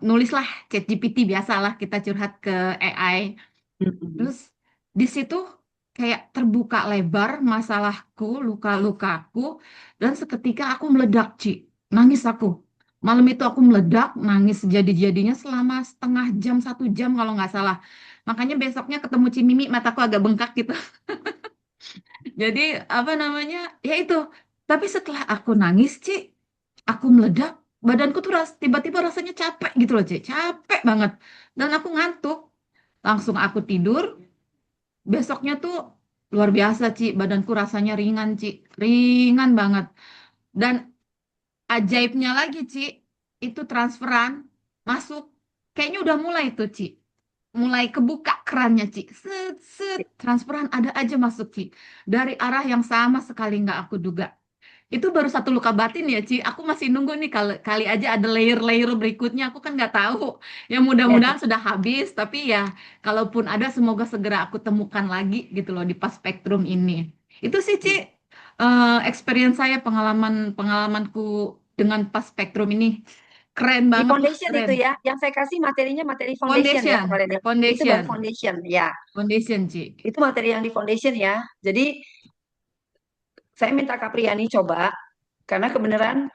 nulislah chat GPT biasalah kita curhat ke AI. Mm-mm. Terus di situ kayak terbuka lebar masalahku, luka-lukaku, dan seketika aku meledak, Ci. Nangis aku. Malam itu aku meledak, nangis sejadi-jadinya selama setengah jam, 1 jam kalau nggak salah. Makanya besoknya ketemu Cimimi, mataku agak bengkak gitu. Jadi apa namanya? Ya itu. Tapi setelah aku nangis, Ci, aku meledak, badanku tuh tiba-tiba rasanya capek gitu loh, Ci. Capek banget. Dan aku ngantuk. Langsung aku tidur. Besoknya tuh luar biasa, Ci. Badanku rasanya ringan, Ci. Ringan banget. Dan ajaibnya lagi, Ci, itu transferan masuk. Kayaknya udah mulai tuh, Ci. Mulai kebuka kerannya, Ci. Set, set, transferan ada aja masuk, Ci. Dari arah yang sama sekali nggak aku duga. Itu baru satu luka batin ya, Ci. Aku masih nunggu nih kali, kali aja ada layer-layer berikutnya. Aku kan nggak tahu. Ya Ya. mudah-mudahan sudah habis. Tapi ya kalaupun ada semoga segera aku temukan lagi gitu loh di pas spektrum ini. Itu sih, Ci. Experience saya, pengalamanku dengan pas spektrum ini. Keren Di banget lah, foundation keren. itu ya, yang saya kasih materinya materi foundation ya Foundation, kemarin ya. Itu baru foundation, foundation ya. foundation, Ci. Itu materi yang di foundation ya. Jadi saya minta Kapriani coba karena kebenaran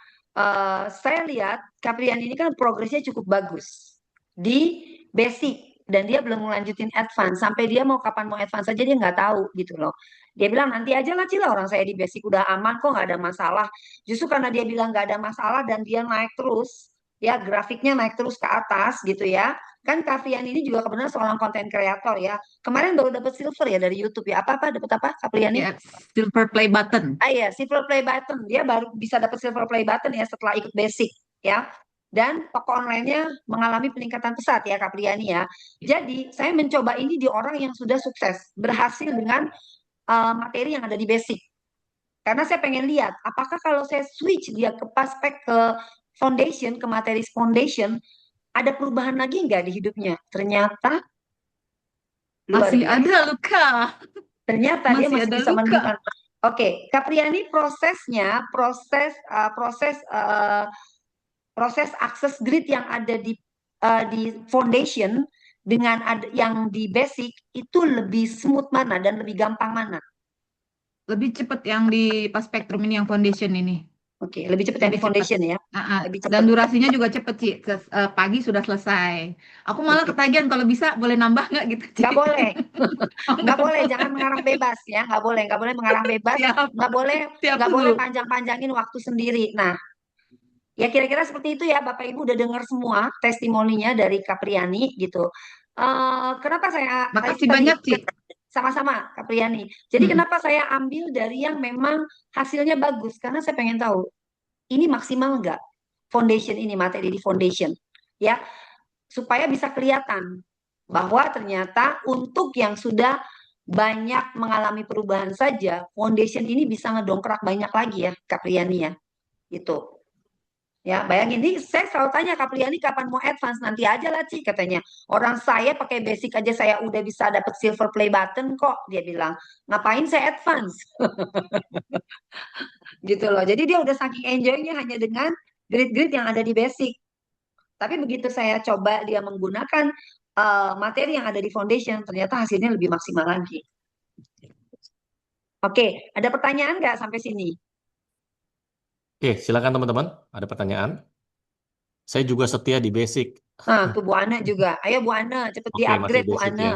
saya lihat Kapriani ini kan progresnya cukup bagus di basic dan dia belum melanjutin advance sampai dia mau kapan mau advance saja dia nggak tahu gitu loh. Dia bilang nanti aja lah Cila, orang saya di basic udah aman kok nggak ada masalah. Justru karena dia bilang nggak ada masalah dan dia naik terus ya grafiknya naik terus ke atas gitu ya. Kan Kapriani ini juga kebenaran seorang konten kreator ya. Kemarin baru dapat silver ya dari YouTube ya. Apa-apa dapat apa Kapriani? Ya, silver play button. Ah iya, silver play button. Dia baru bisa dapat silver play button ya setelah ikut basic ya. Dan toko online-nya mengalami peningkatan pesat ya Kapriani ya. Jadi saya mencoba ini di orang yang sudah sukses, berhasil dengan materi yang ada di basic. Karena saya pengen lihat, apakah kalau saya switch dia ke foundation, ke materi foundation, ada perubahan lagi nggak di hidupnya? Ternyata luar Masih biasa. ada luka. Ternyata dia Masih masih ada bisa luka. menentukan. Oke, Capriani prosesnya, proses akses grid yang ada di foundation dengan yang di basic itu lebih smooth mana dan lebih gampang mana? Lebih cepat yang di pas spektrum ini, yang foundation ini. Oke, lebih cepat yang Lebih di cepat. foundation ya. Lebih Dan cepat. durasinya juga cepet, Ci. Pagi sudah selesai. Aku malah Oke. ketagihan, kalau bisa boleh nambah nggak gitu, Ci? Nggak boleh, nggak boleh, jangan mengarang bebas ya, nggak boleh mengarang bebas, Siap, nggak boleh, siap nggak boleh Bu. panjang-panjangin waktu sendiri. Nah, ya kira-kira seperti itu ya, Bapak Ibu udah dengar semua testimoninya dari Capriani gitu. Kenapa saya Makasih tadi banyak, Ci. sama-sama Capriani. Jadi Mm-mm. kenapa saya ambil dari yang memang hasilnya bagus? Karena saya pengen tahu ini maksimal nggak foundation ini, materi di foundation, ya, supaya bisa kelihatan bahwa ternyata untuk yang sudah banyak mengalami perubahan saja, foundation ini bisa ngedongkrak banyak lagi ya, Capriani ya, gitu. Ya, bayangin nih, saya selalu tanya Capriani kapan mau advance, nanti aja lah Ci katanya. Orang saya pakai basic aja saya udah bisa dapat silver play button kok, dia bilang. Ngapain saya advance? Gitu loh. Jadi dia udah saking enjoynya hanya dengan grid-grid yang ada di basic. Tapi begitu saya coba dia menggunakan materi yang ada di foundation, ternyata hasilnya lebih maksimal lagi. Oke, ada pertanyaan nggak sampai sini? Oke, silakan teman-teman. Ada pertanyaan? Saya juga setia di basic. Nah, tuh Bu Ana juga. Ayo Bu Ana, cepet Oke, masih di-upgrade Bu basic ya. Ana.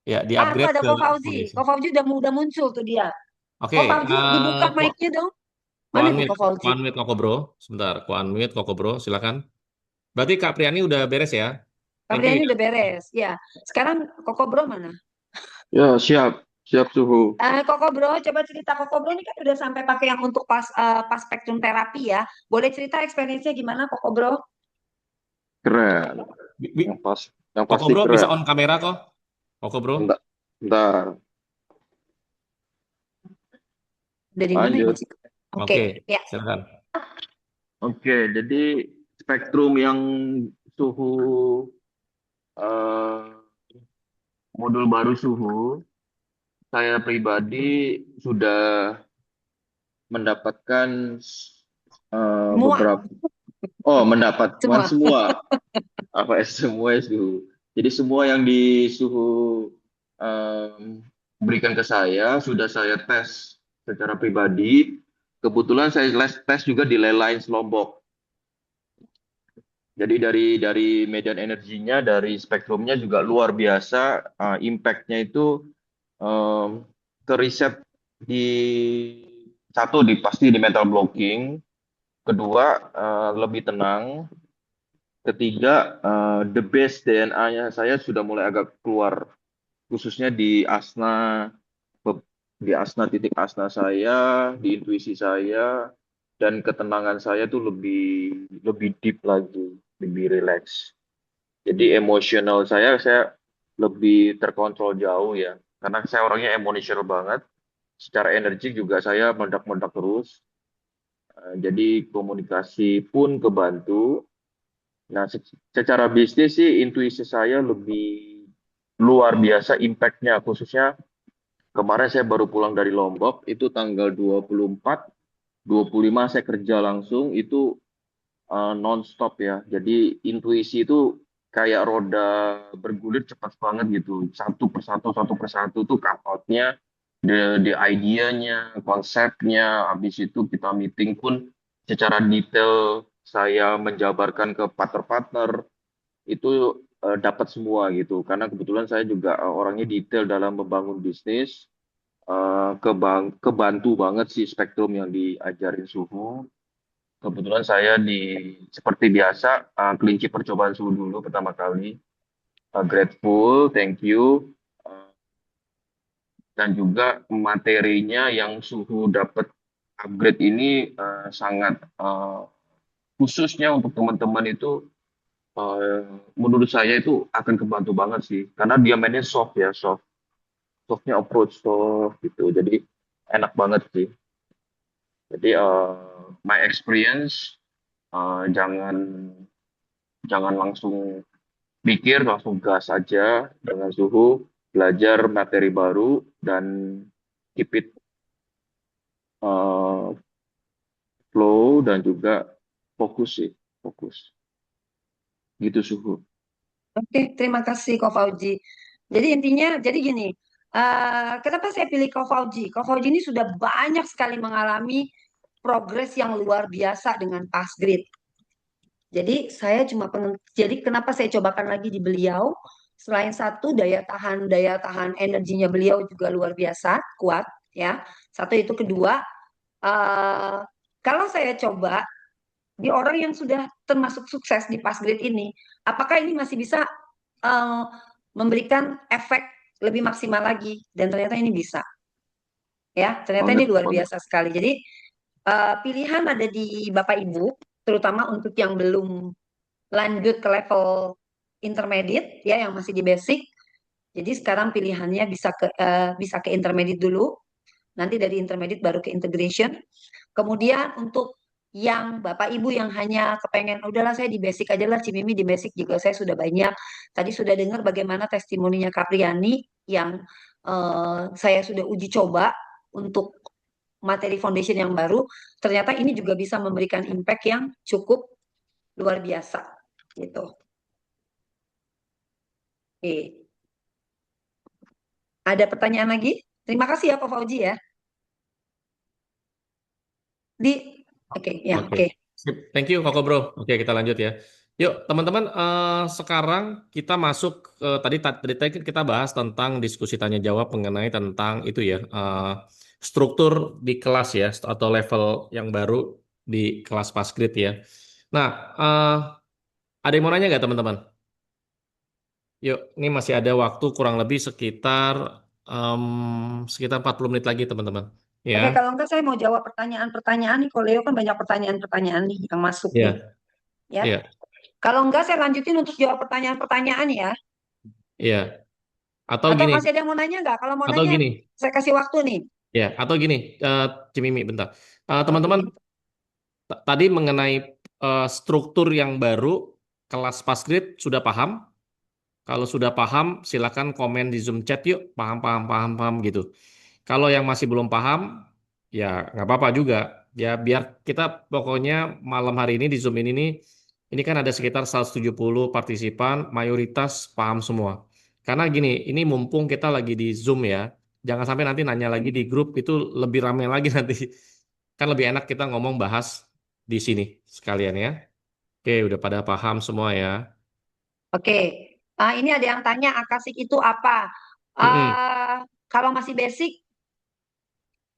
Ya, Tuh di-upgrade ada ke Ko Fauzi. foundation. Ko Fauzi udah muncul tuh dia. Oke, Ko Fauzi, dibuka mic-nya dong. Ko Mana itu unmute, Ko Fauzi? Koko Bro. Sebentar, Ko unmute, Koko Bro, silakan. Berarti Kak Priani udah beres ya? Thank you Capriani ya. udah beres. Ya, sekarang Koko Bro mana? Ya, siap. Siap, Suhu. Koko Bro, coba cerita Koko Bro ini kan udah sampai pakai yang untuk pas spektrum terapi ya. Boleh cerita experience-nya gimana Koko Bro? Keren. Bi- bi- Yang Koko pasti Bro bisa keren. on kamera kok. Koko Bro. Bentar. Bentar. Udah di mana ini? Lanjut. Oke, Oke, ya. silakan. Oke, jadi spektrum yang Suhu eh, modul baru Suhu, saya pribadi sudah mendapatkan Semua, beberapa. Mendapatkan semua. semua. Apa ya, semua Suhu. Jadi semua yang di Suhu berikan ke saya sudah saya tes secara pribadi. Kebetulan saya tes juga di Lelines Lombok. Jadi dari medan energinya, dari spektrumnya juga luar biasa. Impact-nya itu ke riset di satu pasti di mental blocking, kedua lebih tenang, ketiga the base DNA-nya saya sudah mulai agak keluar, khususnya di asna titik asna saya, di intuisi saya, dan ketenangan saya tuh lebih lebih deep lagi, lebih relax. Jadi emosional saya lebih terkontrol jauh ya, karena saya orangnya emotional banget. Secara energi juga saya meledak-meledak terus. Jadi komunikasi pun kebantu. Nah, secara bisnis sih intuisi saya lebih luar biasa impact-nya, khususnya kemarin saya baru pulang dari Lombok, itu tanggal 24, 25 saya kerja langsung, itu non-stop ya. Jadi intuisi itu kayak roda bergulir cepat banget gitu. Satu persatu tuh cut out-nya, the idea-nya, konsepnya, habis itu kita meeting pun secara detail saya menjabarkan ke partner-partner, itu dapat semua gitu. Karena kebetulan saya juga orangnya detail dalam membangun bisnis. Kebantu banget sih spektrum yang diajarin Suhu. Kebetulan saya seperti biasa kelinci percobaan Suhu dulu pertama kali. Grateful, thank you. Dan juga materinya yang Suhu dapat upgrade ini sangat khususnya untuk teman-teman itu menurut saya itu akan kebantu banget sih. Karena dia mainnya soft ya, softnya approach soft gitu. Jadi enak banget sih. Jadi my experience, jangan langsung pikir, langsung gas aja dengan suhu, belajar materi baru dan keep it flow dan juga fokus sih, fokus. Gitu suhu. Oke, terima kasih Ko Fauji. Jadi intinya, jadi gini, kenapa saya pilih Ko Fauji? Ko Fauji ini sudah banyak sekali mengalami progres yang luar biasa dengan Passgrid. Jadi jadi kenapa saya cobakan lagi di beliau? Selain satu daya tahan energinya beliau juga luar biasa kuat, ya. Satu itu, kedua, eh, kalau saya coba di orang yang sudah termasuk sukses di Passgrid ini, apakah ini masih bisa eh, memberikan efek lebih maksimal lagi? Dan ternyata ini bisa, ya. Ternyata ini Banget, luar banget. biasa sekali. Jadi pilihan ada di Bapak Ibu, terutama untuk yang belum lanjut ke level intermediate, ya, yang masih di basic. Jadi sekarang pilihannya bisa ke intermediate dulu, nanti dari intermediate baru ke integration. Kemudian untuk yang Bapak Ibu yang hanya kepengen, udahlah saya di basic aja lah, Cimimi di basic juga saya sudah banyak. Tadi sudah dengar bagaimana testimoninya Kapriani yang saya sudah uji coba untuk materi foundation yang baru. Ternyata ini juga bisa memberikan impact yang cukup luar biasa, gitu. Oke. Ada pertanyaan lagi? Terima kasih ya Pak Fauji ya. Oke, ya, Oke. oke. Sip. Thank you Koko Bro. Oke, kita lanjut ya. Yuk, teman-teman, sekarang kita masuk tadi kita bahas tentang diskusi tanya jawab mengenai tentang itu ya, struktur di kelas ya, atau level yang baru di kelas Passgrid ya. Nah, ada yang mau nanya nggak teman-teman? Yuk, ini masih ada waktu kurang lebih sekitar 40 menit lagi teman-teman. Oke, Ya, kalau enggak saya mau jawab pertanyaan-pertanyaan nih. Kalau Leo kan banyak pertanyaan-pertanyaan nih yang masuk nih, ya, ya. ya, Kalau enggak saya lanjutin untuk jawab pertanyaan-pertanyaan ya. ya. Atau Atau gini, masih ada yang mau nanya nggak? Kalau mau atau nanya, gini. saya kasih waktu nih. Ya, atau gini, Cimimi, bentar. Oke. Teman-teman, tadi mengenai struktur yang baru kelas Passgrid sudah paham? Kalau sudah paham, silakan komen di Zoom chat yuk. Paham, paham, paham, paham gitu. Kalau yang masih belum paham, ya nggak apa-apa juga. Ya biar kita pokoknya malam hari ini di Zoom ini kan ada sekitar 170 partisipan, mayoritas paham semua. Karena gini, ini mumpung kita lagi di Zoom ya, jangan sampai nanti nanya lagi di grup, itu lebih ramai lagi nanti. Kan lebih enak kita ngomong bahas di sini sekalian ya. Oke, udah pada paham semua ya. Oke. Ini ada yang tanya akasik itu apa? Mm-mm. Kalau masih basic,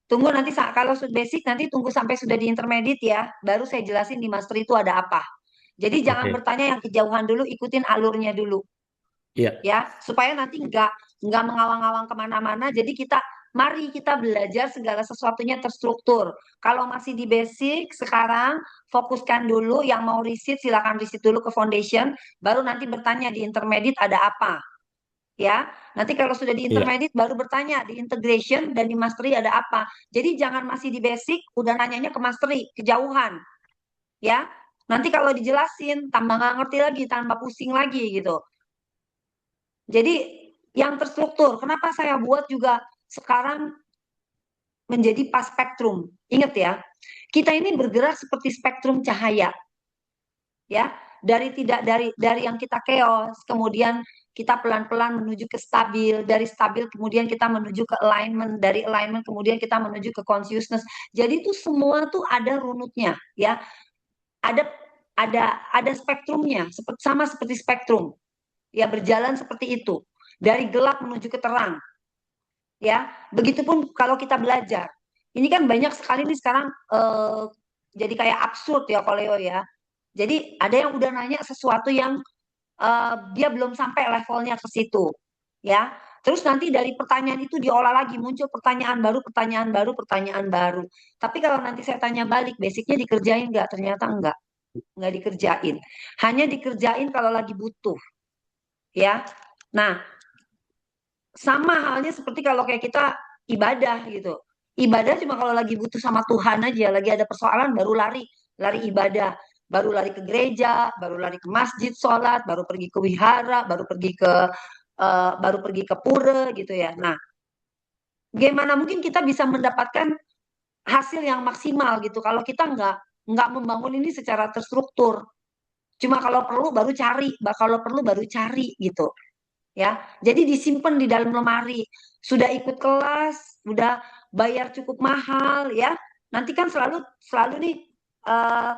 tunggu nanti kalau sudah basic nanti tunggu sampai sudah di intermediate ya, baru saya jelasin di master itu ada apa. Jadi jangan Oke, bertanya yang kejauhan dulu, ikutin alurnya dulu. iya. Ya, supaya nanti nggak mengawang-awang kemana-mana. Jadi mari kita belajar segala sesuatunya terstruktur. Kalau masih di basic sekarang, fokuskan dulu. Yang mau riset silakan riset dulu ke foundation, baru nanti bertanya di intermediate ada apa. Ya, nanti kalau sudah di Iya. intermediate baru bertanya di integration dan di mastery ada apa. Jadi jangan masih di basic udah nanyanya ke mastery, kejauhan. Ya, nanti kalau dijelasin tambah nggak ngerti lagi, tambah pusing lagi gitu. Jadi yang terstruktur. Kenapa saya buat juga sekarang menjadi pas spektrum? Ingat ya, kita ini bergerak seperti spektrum cahaya, ya. Dari yang kita chaos, kemudian kita pelan-pelan menuju ke stabil, dari stabil kemudian kita menuju ke alignment, dari alignment kemudian kita menuju ke consciousness. Jadi itu semua tuh ada runutnya, ya. Ada ada spektrumnya, sama seperti spektrum. Ya, berjalan seperti itu. Dari gelap menuju ke terang. Ya, begitupun kalau kita belajar. Ini kan banyak sekali nih sekarang jadi kayak absurd ya kalau Leo ya. Jadi ada yang udah nanya sesuatu yang dia belum sampai levelnya ke situ, ya. Terus nanti dari pertanyaan itu diolah lagi, muncul pertanyaan baru, pertanyaan baru, pertanyaan baru. Tapi kalau nanti saya tanya balik, basicnya dikerjain nggak? Ternyata nggak dikerjain. Hanya dikerjain kalau lagi butuh, ya. Nah, sama halnya seperti kalau kayak kita ibadah gitu. Ibadah cuma kalau lagi butuh sama Tuhan aja, lagi ada persoalan baru lari ibadah, baru lari ke gereja, baru lari ke masjid sholat, baru pergi ke wihara, baru pergi ke pura gitu ya. Nah, gimana mungkin kita bisa mendapatkan hasil yang maksimal gitu kalau kita nggak membangun ini secara terstruktur. Cuma kalau perlu baru cari, kalau perlu baru cari gitu ya. Jadi disimpan di dalam lemari. Sudah ikut kelas, udah bayar cukup mahal ya. Nanti kan selalu nih eh,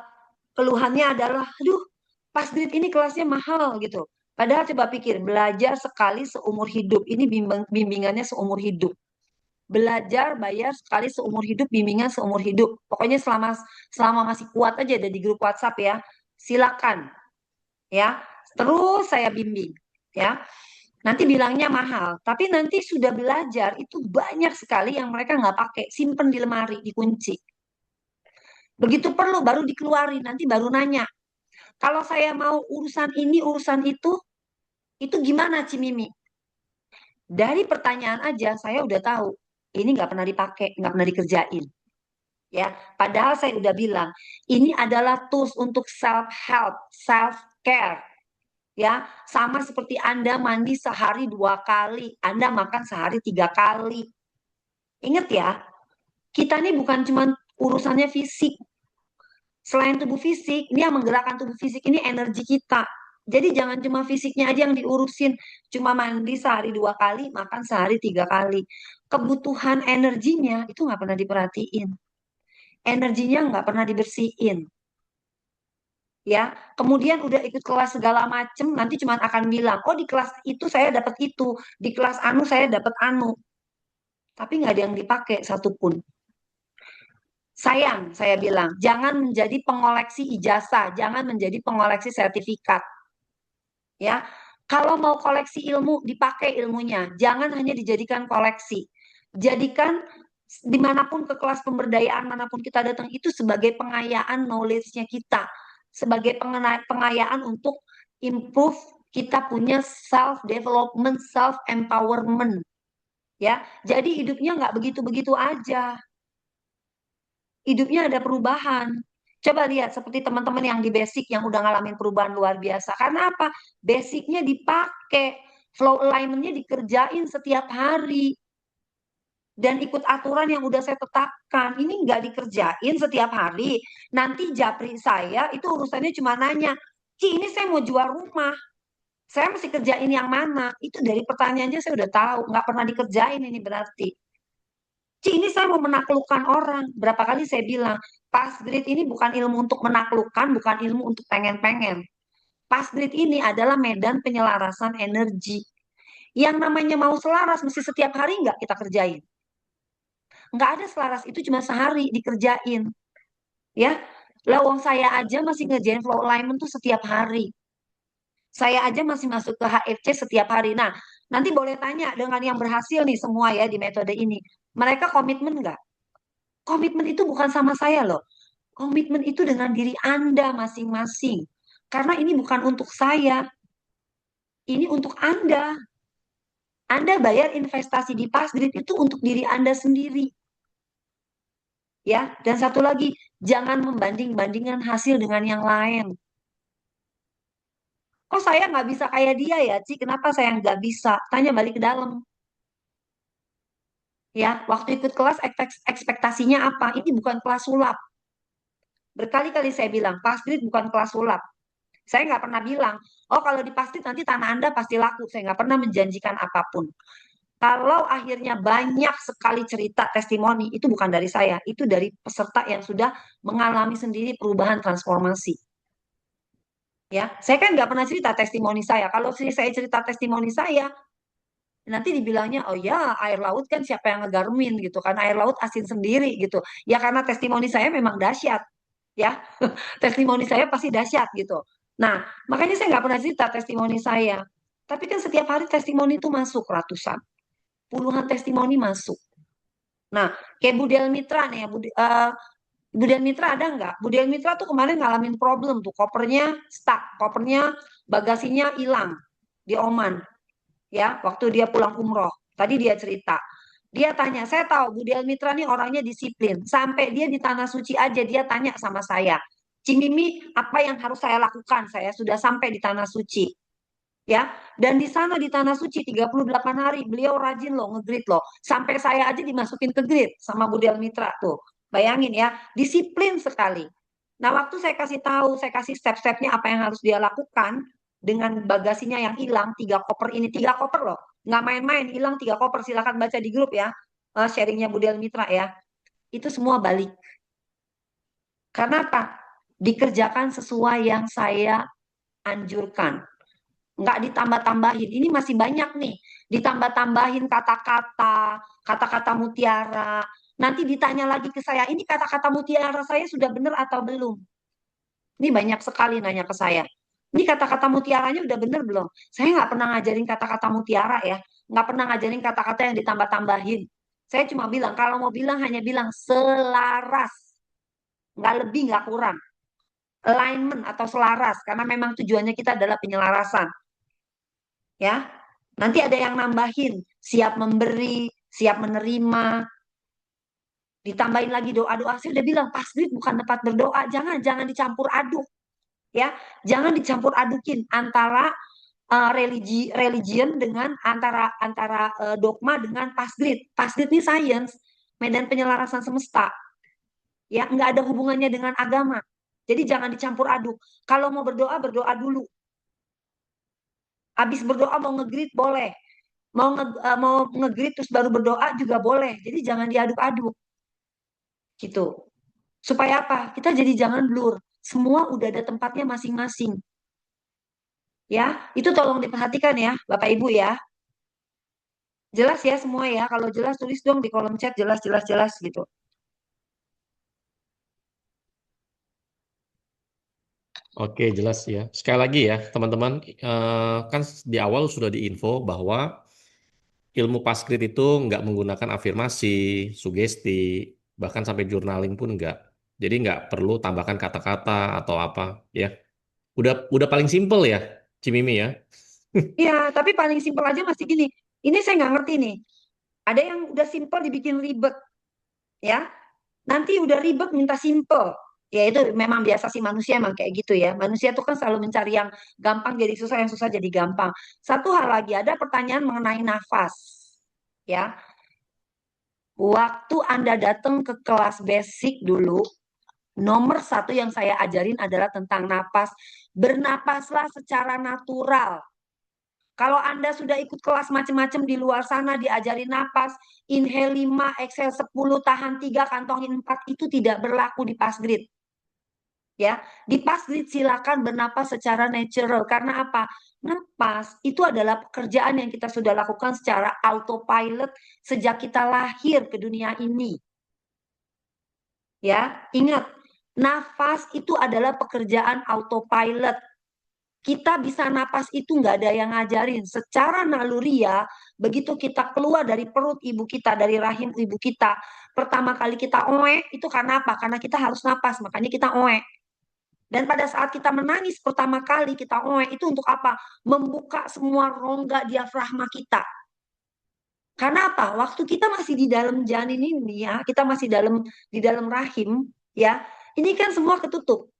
keluhannya adalah, aduh, pas Grid ini kelasnya mahal gitu. Padahal coba pikir, belajar sekali seumur hidup. Ini bimbingannya seumur hidup. Belajar bayar sekali seumur hidup, bimbingan seumur hidup. Pokoknya selama masih kuat aja ada di grup WhatsApp ya. Silakan ya. Terus saya bimbing ya. Nanti bilangnya mahal, tapi nanti sudah belajar itu banyak sekali yang mereka nggak pakai, simpen di lemari, dikunci. Begitu perlu baru dikeluarin, nanti baru nanya. Kalau saya mau urusan ini, urusan itu gimana Cimimi? Dari pertanyaan aja saya udah tahu ini nggak pernah dipakai, nggak pernah dikerjain. Ya, padahal saya udah bilang ini adalah tools untuk self help, self care. Ya, sama seperti Anda mandi sehari 2 kali, Anda makan sehari 3 kali. Ingat ya, kita ini bukan cuma urusannya fisik. Selain tubuh fisik, ini yang menggerakkan tubuh fisik ini energi kita. Jadi jangan cuma fisiknya aja yang diurusin, cuma mandi sehari 2 kali, makan sehari 3 kali. Kebutuhan energinya itu nggak pernah diperhatiin. Energinya nggak pernah dibersihin. Ya, kemudian udah ikut kelas segala macem, nanti cuma akan bilang, oh di kelas itu saya dapat itu, di kelas anu saya dapat anu, tapi nggak ada yang dipakai satupun. Sayang, saya bilang, jangan menjadi pengoleksi ijazah, jangan menjadi pengoleksi sertifikat. Ya, kalau mau koleksi ilmu, dipakai ilmunya, jangan hanya dijadikan koleksi. Jadikan dimanapun ke kelas pemberdayaan manapun kita datang itu sebagai pengayaan knowledge-nya kita, sebagai pengayaan untuk improve kita punya self development, self empowerment. Ya, jadi hidupnya nggak begitu-begitu aja. Hidupnya ada perubahan. Coba lihat seperti teman-teman yang di basic yang udah ngalamin perubahan luar biasa. Karena apa? Basicnya dipakai, flow alignment-nya dikerjain setiap hari. Dan ikut aturan yang udah saya tetapkan. Ini nggak dikerjain setiap hari. Nanti japri saya itu urusannya cuma nanya, Ci ini saya mau jual rumah. Saya mesti kerjain yang mana? Itu dari pertanyaannya saya udah tahu. Nggak pernah dikerjain ini berarti. Ci ini saya mau menaklukkan orang. Berapa kali saya bilang, Pas Grid ini bukan ilmu untuk menaklukkan, bukan ilmu untuk pengen-pengen. Pas Grid ini adalah medan penyelarasan energi. Yang namanya mau selaras mesti setiap hari nggak kita kerjain. Nggak ada selaras itu cuma sehari dikerjain. Ya, lawang saya aja masih ngerjain flow alignment tuh setiap hari. Saya aja masih masuk ke HFC setiap hari. Nah, nanti boleh tanya dengan yang berhasil nih semua ya di metode ini. Mereka komitmen nggak? Komitmen itu bukan sama saya loh. Komitmen itu dengan diri Anda masing-masing. Karena ini bukan untuk saya. Ini untuk Anda. Anda bayar investasi di Passgrid itu untuk diri Anda sendiri. Ya, dan satu lagi, jangan membanding-bandingkan hasil dengan yang lain. Kok saya nggak bisa kayak dia ya, Ci? Kenapa saya nggak bisa? Tanya balik ke dalam. Ya, waktu ikut kelas ekspektasinya apa? Ini bukan kelas sulap. Berkali-kali saya bilang, Passgrid bukan kelas sulap. Saya nggak pernah bilang, oh kalau di Passgrid nanti tanah Anda pasti laku. Saya nggak pernah menjanjikan apapun. Kalau akhirnya banyak sekali cerita testimoni, itu bukan dari saya, itu dari peserta yang sudah mengalami sendiri perubahan transformasi. Ya, saya kan nggak pernah cerita testimoni saya. Kalau saya cerita testimoni saya, nanti dibilangnya, oh ya air laut kan siapa yang ngegarmin gitu kan, air laut asin sendiri gitu. Ya karena testimoni saya memang dahsyat, ya testimoni saya pasti dahsyat gitu. Nah, makanya saya nggak pernah cerita testimoni saya. Tapi kan setiap hari testimoni itu masuk ratusan, puluhan testimoni masuk. Nah, kayak Budel Mitra nih, Budel Mitra ada nggak? Budel Mitra tuh kemarin ngalamin problem tuh, kopernya stuck, kopernya bagasinya hilang di Oman, ya, waktu dia pulang umroh. Tadi dia cerita. Dia tanya, saya tahu Bu Del Mitra nih orangnya disiplin. Sampai dia di Tanah Suci aja dia tanya sama saya, Cimimi, apa yang harus saya lakukan? Saya sudah sampai di Tanah Suci. Ya, dan di sana di Tanah Suci 38 hari beliau rajin loh nge-grid loh. Sampai saya aja dimasukin ke grid sama Bu Del Mitra tuh. Bayangin ya, disiplin sekali. Nah, waktu saya kasih tahu, saya kasih step-stepnya apa yang harus dia lakukan dengan bagasinya yang hilang, 3 koper ini, 3 koper loh. Nggak main-main, hilang 3 koper. Silakan baca di grup ya, sharingnya Bu Del Mitra ya. Itu semua balik. Karena apa? Dikerjakan sesuai yang saya anjurkan. Nggak ditambah-tambahin. Ini masih banyak nih. Ditambah-tambahin kata-kata mutiara. Nanti ditanya lagi ke saya, ini kata-kata mutiara saya sudah benar atau belum? Ini banyak sekali nanya ke saya. Ini kata-kata mutiaranya udah benar belum? Saya nggak pernah ngajarin kata-kata mutiara ya. Nggak pernah ngajarin kata-kata yang ditambah-tambahin. Saya cuma bilang, kalau mau bilang hanya bilang selaras. Nggak lebih, nggak kurang. Alignment atau selaras. Karena memang tujuannya kita adalah penyelarasan. Ya, nanti ada yang nambahin, siap memberi, siap menerima, ditambahin lagi doa-doa. Saya udah bilang pasgrid bukan tempat berdoa, jangan dicampur aduk, ya, jangan dicampur adukin antara religion dengan antara dogma dengan pasgrid. Pasgrid ini science, medan penyelarasan semesta, ya, nggak ada hubungannya dengan agama. Jadi jangan dicampur aduk. Kalau mau berdoa dulu. Habis berdoa mau nge-grid boleh. Mau nge-grid terus baru berdoa juga boleh. Jadi jangan diaduk-aduk. Gitu. Supaya apa? Kita jadi jangan blur. Semua udah ada tempatnya masing-masing. Ya, itu tolong diperhatikan ya, Bapak Ibu ya. Jelas ya semua ya. Kalau jelas tulis dong di kolom chat jelas gitu. Oke, jelas ya. Sekali lagi ya, teman-teman, kan di awal sudah diinfo bahwa ilmu pasgrid itu nggak menggunakan afirmasi, sugesti, bahkan sampai journaling pun nggak. Jadi nggak perlu tambahkan kata-kata atau apa ya. Udah paling simple ya, Cimimi ya. Iya, tapi paling simpel aja masih gini. Ini saya nggak ngerti nih. Ada yang udah simpel dibikin ribet. Ya, nanti udah ribet minta simple. Ya itu memang biasa sih manusia emang kayak gitu ya. Manusia tuh kan selalu mencari yang gampang jadi susah, yang susah jadi gampang. Satu hal lagi, ada pertanyaan mengenai nafas. Ya, waktu Anda datang ke kelas basic dulu, nomor 1 yang saya ajarin adalah tentang napas. Bernapaslah secara natural. Kalau Anda sudah ikut kelas macam-macam di luar sana, diajarin napas, inhale 5, exhale 10, tahan 3, kantongin 4, itu tidak berlaku di pasgrid. Ya, di pasgrid silakan bernapas secara natural. Karena apa? Napas itu adalah pekerjaan yang kita sudah lakukan secara autopilot sejak kita lahir ke dunia ini. Ya, ingat, nafas itu adalah pekerjaan autopilot. Kita bisa napas itu nggak ada yang ngajarin. Secara naluriah, begitu kita keluar dari perut ibu kita, dari rahim ibu kita, pertama kali kita oe, itu karena apa? Karena kita harus napas, makanya kita oe. Dan pada saat kita menangis pertama kali kita oe, itu untuk apa? Membuka semua rongga diafragma kita. Karena apa? Waktu kita masih di dalam janin ini ya, kita masih di dalam rahim ya, ini kan semua ketutup.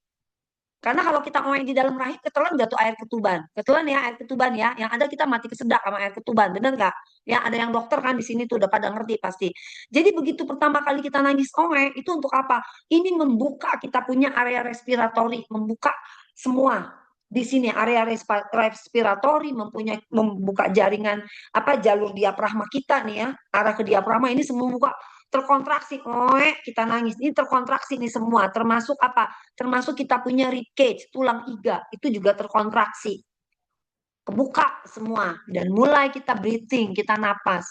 Karena kalau kita main di dalam rahim, ketelan jatuh air ketuban. Ketelan ya air ketuban ya. Yang ada kita mati kesedak sama air ketuban. Bener nggak? Ya ada yang dokter kan di sini tuh udah pada ngerti pasti. Jadi begitu pertama kali kita nangis oe, itu untuk apa? Ini membuka kita punya area respiratori. Membuka semua. Di sini area respiratori membuka jaringan jalur diafragma kita nih ya. Arah ke diafragma ini semua membuka terkontraksi, kita nangis, ini terkontraksi nih semua, termasuk apa? Termasuk kita punya rib cage, tulang iga, itu juga terkontraksi, kebuka semua, dan mulai kita breathing, kita napas.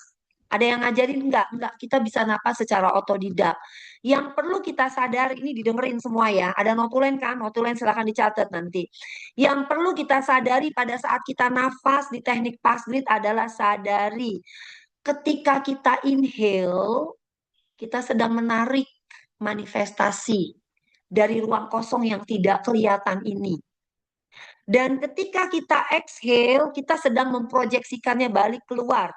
Ada yang ngajarin enggak, kita bisa napas secara otodidak. Yang perlu kita sadari, ini didengerin semua ya, ada notulen kan, notulen silahkan dicatat nanti. Yang perlu kita sadari pada saat kita nafas di teknik pasgrid adalah sadari, ketika kita inhale, kita sedang menarik manifestasi dari ruang kosong yang tidak kelihatan ini. Dan ketika kita exhale, kita sedang memproyeksikannya balik keluar.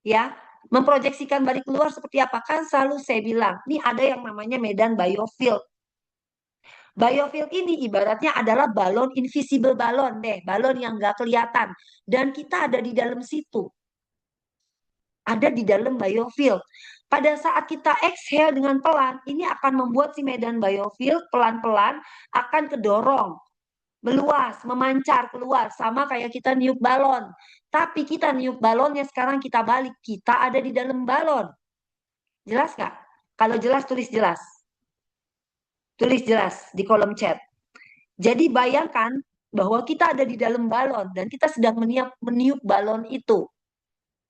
Ya, memproyeksikan balik keluar seperti apa? Kan selalu saya bilang, ini ada yang namanya medan biofield. Biofield ini ibaratnya adalah balon, invisible balon deh, balon yang nggak kelihatan. Dan kita ada di dalam situ. Ada di dalam biofield. Pada saat kita exhale dengan pelan, ini akan membuat si medan biofield pelan-pelan akan kedorong, meluas, memancar keluar, sama kayak kita niup balon. Tapi kita niup balonnya sekarang kita balik, kita ada di dalam balon. Jelas nggak? Kalau jelas, tulis jelas. Tulis jelas di kolom chat. Jadi bayangkan bahwa kita ada di dalam balon dan kita sedang meniup balon itu.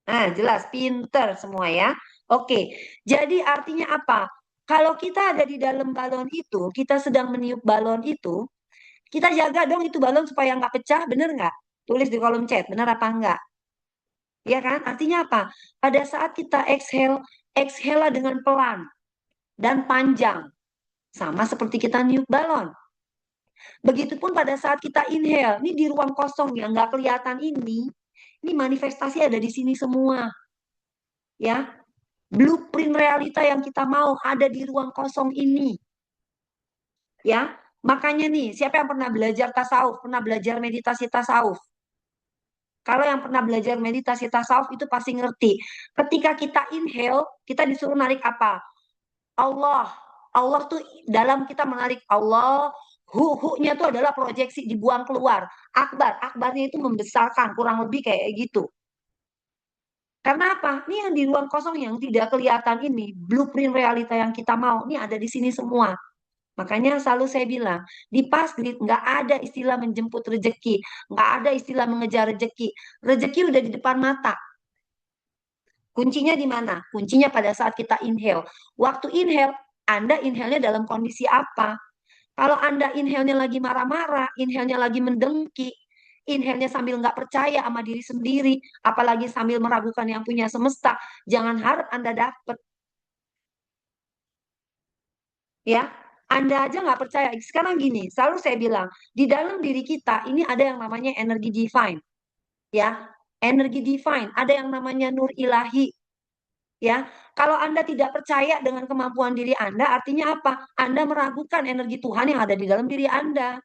Nah, jelas, pinter semua ya. Oke, jadi artinya apa? Kalau kita ada di dalam balon itu, kita sedang meniup balon itu, kita jaga dong itu balon supaya nggak pecah, bener nggak? Tulis di kolom chat, bener apa enggak? Ya kan? Artinya apa? Pada saat kita exhale, exhale dengan pelan dan panjang. Sama seperti kita niup balon. Begitupun pada saat kita inhale, ini di ruang kosong yang nggak kelihatan ini manifestasi ada di sini semua. Ya, blueprint realita yang kita mau ada di ruang kosong ini. Ya, makanya nih, siapa yang pernah belajar tasawuf, pernah belajar meditasi tasawuf? Kalau yang pernah belajar meditasi tasawuf itu pasti ngerti. Ketika kita inhale, kita disuruh narik apa? Allah. Allah tuh dalam kita menarik Allah, hu-nya itu adalah proyeksi dibuang keluar. Akbar, akbarnya itu membesarkan, kurang lebih kayak gitu. Karena apa? Ini yang di ruang kosong yang tidak kelihatan ini, blueprint realita yang kita mau, ini ada di sini semua. Makanya selalu saya bilang, di Pasgrid nggak ada istilah menjemput rejeki, nggak ada istilah mengejar rejeki. Rejeki udah di depan mata. Kuncinya di mana? Kuncinya pada saat kita inhale. Waktu inhale, Anda inhale-nya dalam kondisi apa? Kalau Anda inhale-nya lagi marah-marah, inhale-nya lagi mendengki, inhale-nya sambil nggak percaya sama diri sendiri, apalagi sambil meragukan yang punya semesta, jangan harap Anda dapat. Ya, Anda aja nggak percaya. Sekarang gini, selalu saya bilang, di dalam diri kita ini ada yang namanya energi divine. Ya, energi divine, ada yang namanya nur ilahi. Ya, kalau Anda tidak percaya dengan kemampuan diri Anda, artinya apa? Anda meragukan energi Tuhan yang ada di dalam diri Anda.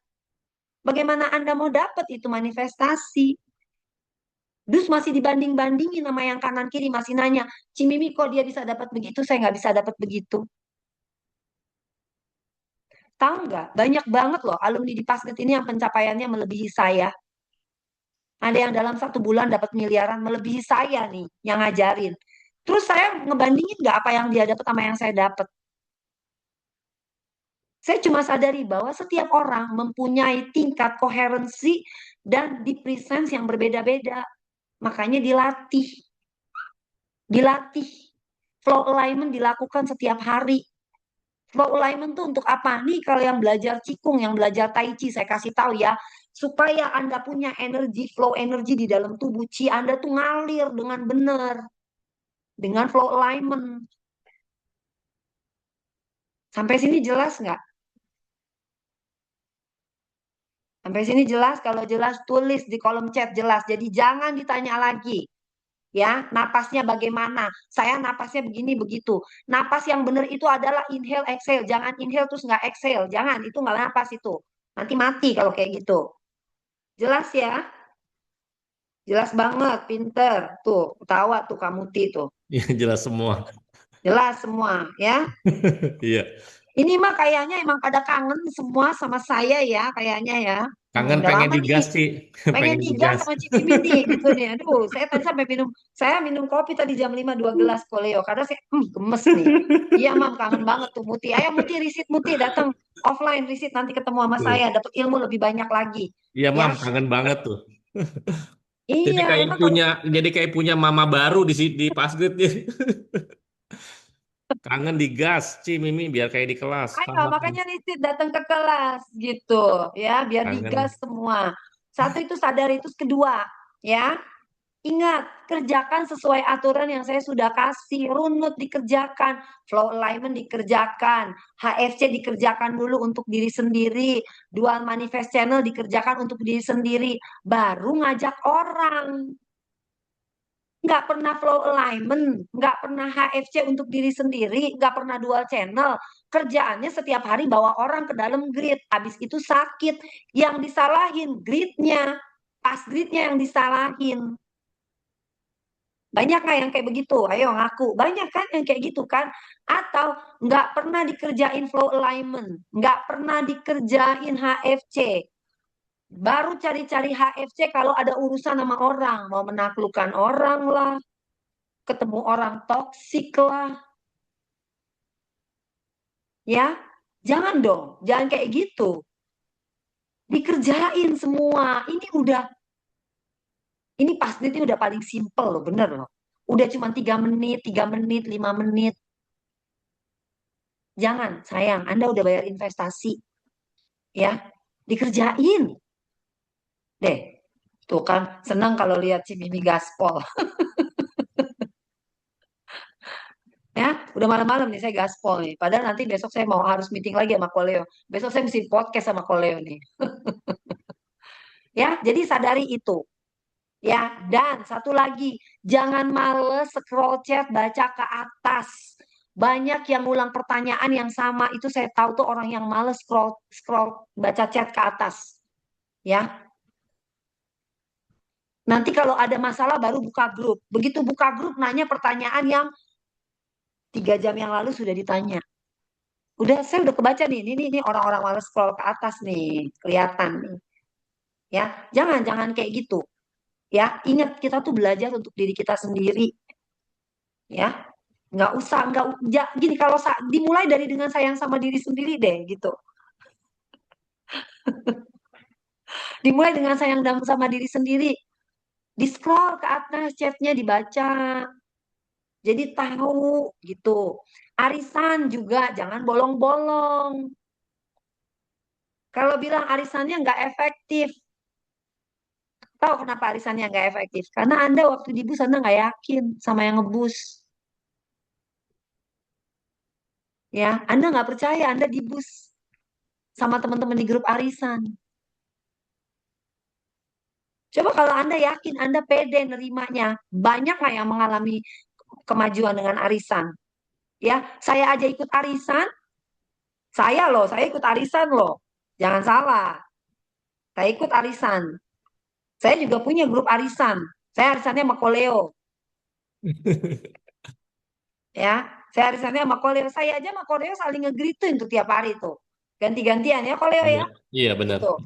Bagaimana Anda mau dapat itu manifestasi? Dus masih dibanding-bandingin sama yang kanan kiri, masih nanya, Cimimi kok dia bisa dapat begitu, saya nggak bisa dapat begitu. Tahu nggak? Banyak banget loh alumni di Pasgrid ini yang pencapaiannya melebihi saya. Ada yang dalam 1 bulan dapat miliaran, melebihi saya nih yang ngajarin. Terus saya ngebandingin nggak apa yang dia dapat sama yang saya dapat. Saya cuma sadari bahwa setiap orang mempunyai tingkat koherensi dan di presence yang berbeda-beda. Makanya dilatih. Dilatih. Flow alignment dilakukan setiap hari. Flow alignment tuh untuk apa? Nih kalau yang belajar Qigong, yang belajar Tai Chi, saya kasih tahu ya. Supaya Anda punya energi, flow energi di dalam tubuh Qi Anda tuh ngalir dengan benar. Dengan flow alignment. Sampai sini jelas nggak? Sampai sini jelas? Kalau jelas tulis di kolom chat jelas. Jadi jangan ditanya lagi. Ya, napasnya bagaimana? Saya napasnya begini begitu. Napas yang benar itu adalah inhale exhale. Jangan inhale terus nggak exhale. Jangan, itu nggak napas itu. Nanti mati kalau kayak gitu. Jelas ya? Jelas banget, pinter. Tuh, ketawa tuh kamu tuh. Iya, jelas semua. Jelas semua ya. Iya. Ini mah kayaknya emang pada kangen semua sama saya ya, kayaknya ya. Kangen Udah pengen lama digas, nih. Ci. Pengen Pengen digas digas. sama Cimimi nih gitu nih. Aduh, saya tadi sampai saya minum kopi tadi jam 5 2 gelas Koleo karena saya gemes nih. Iya, Mam, kangen banget tuh Muti. Ayo Muti, riset Muti datang offline riset nanti ketemu sama Tuh. saya, dapat ilmu lebih banyak lagi. Iya, Ya. Mam, kangen banget tuh. Jadi Iya, kayak emang kalau punya mama baru di Pasgrid ya. Kangen digas, Ci, Mimi, biar kayak di kelas. ayo, makanya riset datang ke kelas gitu ya, biar Kangen. digas semua. Satu itu sadar, itu kedua ya. Ingat, kerjakan sesuai aturan yang saya sudah kasih. Runut dikerjakan, flow alignment dikerjakan, HFC dikerjakan dulu untuk diri sendiri, dual manifest channel dikerjakan untuk diri sendiri, baru ngajak orang. nggak pernah flow alignment, nggak pernah HFC untuk diri sendiri, nggak pernah dual channel. Kerjaannya setiap hari bawa orang ke dalam grid, habis itu sakit. Yang disalahin gridnya, pas gridnya yang disalahin. Banyak nggak yang kayak begitu? Ayo ngaku. Banyak kan yang kayak gitu kan? Atau nggak pernah dikerjain flow alignment, nggak pernah dikerjain HFC. Baru cari-cari HFC kalau ada urusan sama orang, mau menaklukkan orang lah, ketemu orang toksik lah, ya. Jangan dong, jangan kayak gitu. Dikerjain semua. Ini pasti ini udah paling simple loh, bener loh. Udah cuma 3 menit, 5 menit. Jangan, sayang, Anda udah bayar investasi, ya. Dikerjain. Deh, tuh kan senang kalau lihat si Mimi gaspol. Ya, udah malam-malam nih saya gaspol nih. Padahal nanti besok saya mau harus meeting lagi sama Koleo. Besok saya mesti podcast sama Koleo nih. Ya, jadi sadari itu. Ya, dan satu lagi, jangan males scroll chat baca ke atas. Banyak yang ulang pertanyaan yang sama, itu saya tahu tuh orang yang males scroll baca chat ke atas. Ya. Nanti kalau ada masalah baru buka grup. Begitu buka grup nanya pertanyaan yang 3 jam yang lalu sudah ditanya. Saya udah kebaca nih, ini orang-orang males scroll ke atas nih, kelihatan nih. Ya, jangan kayak gitu. Ya, ingat kita tuh belajar untuk diri kita sendiri. Ya, nggak usah, gini kalau dimulai dari dengan sayang sama diri sendiri deh, gitu. Dimulai dengan sayang sama diri sendiri. Di scroll ke atas chatnya dibaca. Jadi tahu gitu. Arisan juga jangan bolong-bolong. Kalau bilang arisannya nggak efektif, tahu kenapa arisannya nggak efektif? Karena Anda waktu di bus Anda nggak yakin sama yang ngebus. Ya, Anda nggak percaya Anda di bus sama teman-teman di grup arisan. Coba kalau Anda yakin, Anda pede nerimanya, banyak nggak yang mengalami kemajuan dengan arisan? Ya, saya aja ikut arisan, saya ikut arisan loh. Jangan salah, saya ikut arisan. Saya juga punya grup arisan. Saya arisannya sama Koleo. Ya, saya arisannya sama Koleo. Saya aja sama Koleo saling nge-greetin tuh tiap hari tuh. Ganti-gantian ya Koleo ya. Iya, benar. Gitu.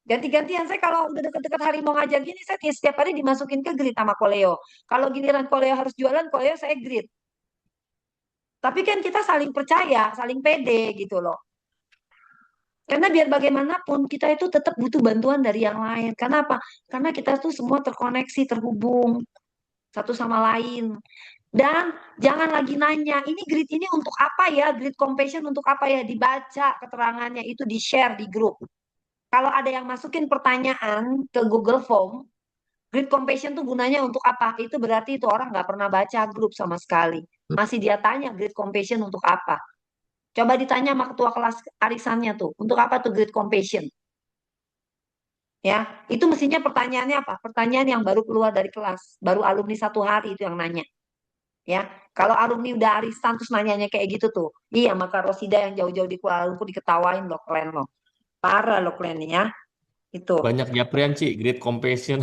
Ganti-gantian saya kalau udah deket-deket hari mau ngajar gini, saya setiap hari dimasukin ke grid sama Koleo. Kalau giliran Koleo harus jualan, Koleo saya grid. Tapi kan kita saling percaya, saling pede gitu loh. Karena biar bagaimanapun kita itu tetap butuh bantuan dari yang lain. Karena apa? Karena kita tuh semua terkoneksi, terhubung satu sama lain. Dan jangan lagi nanya, ini grid ini untuk apa ya? Grid compassion untuk apa ya? Dibaca keterangannya itu di-share di grup. Kalau ada yang masukin pertanyaan ke Google Form, grid compassion tuh gunanya untuk apa? Itu berarti itu orang nggak pernah baca grup sama sekali. Masih dia tanya grid compassion untuk apa? Coba ditanya sama ketua kelas arisannya tuh, untuk apa tuh grid compassion? Ya, itu mestinya pertanyaannya apa? Pertanyaan yang baru keluar dari kelas, baru alumni 1 hari itu yang nanya. Ya, kalau alumni udah arisan terus nanyanya kayak gitu tuh, iya maka Rosida yang jauh-jauh di Kuala Lumpur diketawain loh kalian loh, parah loh kalian ya, itu. Banyak Japrian, Ci, Great Compassion.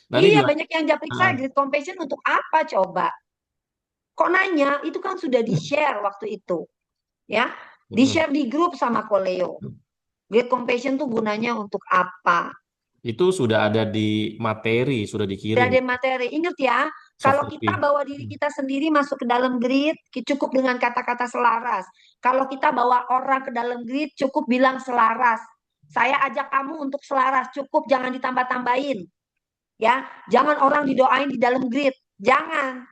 Nanti Iya juga. banyak yang japrik saya grid compassion untuk apa coba? Kok nanya? Itu kan sudah di-share waktu itu, ya, di-share di grup sama Koleo. Grid compassion tuh gunanya untuk apa? Itu sudah ada di materi, sudah dikirim. Dari materi. Ingat ya, kalau Soft kita copy. bawa diri kita sendiri masuk ke dalam grid, cukup dengan kata-kata selaras. Kalau kita bawa orang ke dalam grid, cukup bilang selaras. Saya ajak kamu untuk selaras, cukup jangan ditambah-tambahin. Ya, jangan orang didoain di dalam grid. Jangan.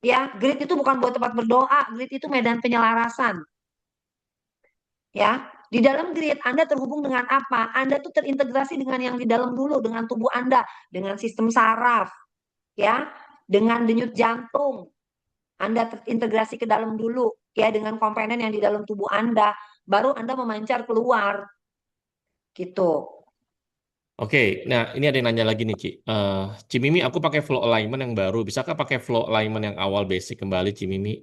Ya, grid itu bukan buat tempat berdoa, grid itu medan penyelarasan. Ya, di dalam grid Anda terhubung dengan apa? Anda tuh terintegrasi dengan yang di dalam dulu, dengan tubuh Anda, dengan sistem saraf, ya, dengan denyut jantung. Anda terintegrasi ke dalam dulu, ya, dengan komponen yang di dalam tubuh Anda, baru Anda memancar keluar. Gitu. Oke, nah ini ada yang nanya lagi nih, Ci. Cimimi, aku pakai flow alignment yang baru. Bisakah pakai flow alignment yang awal basic kembali, Cimimi?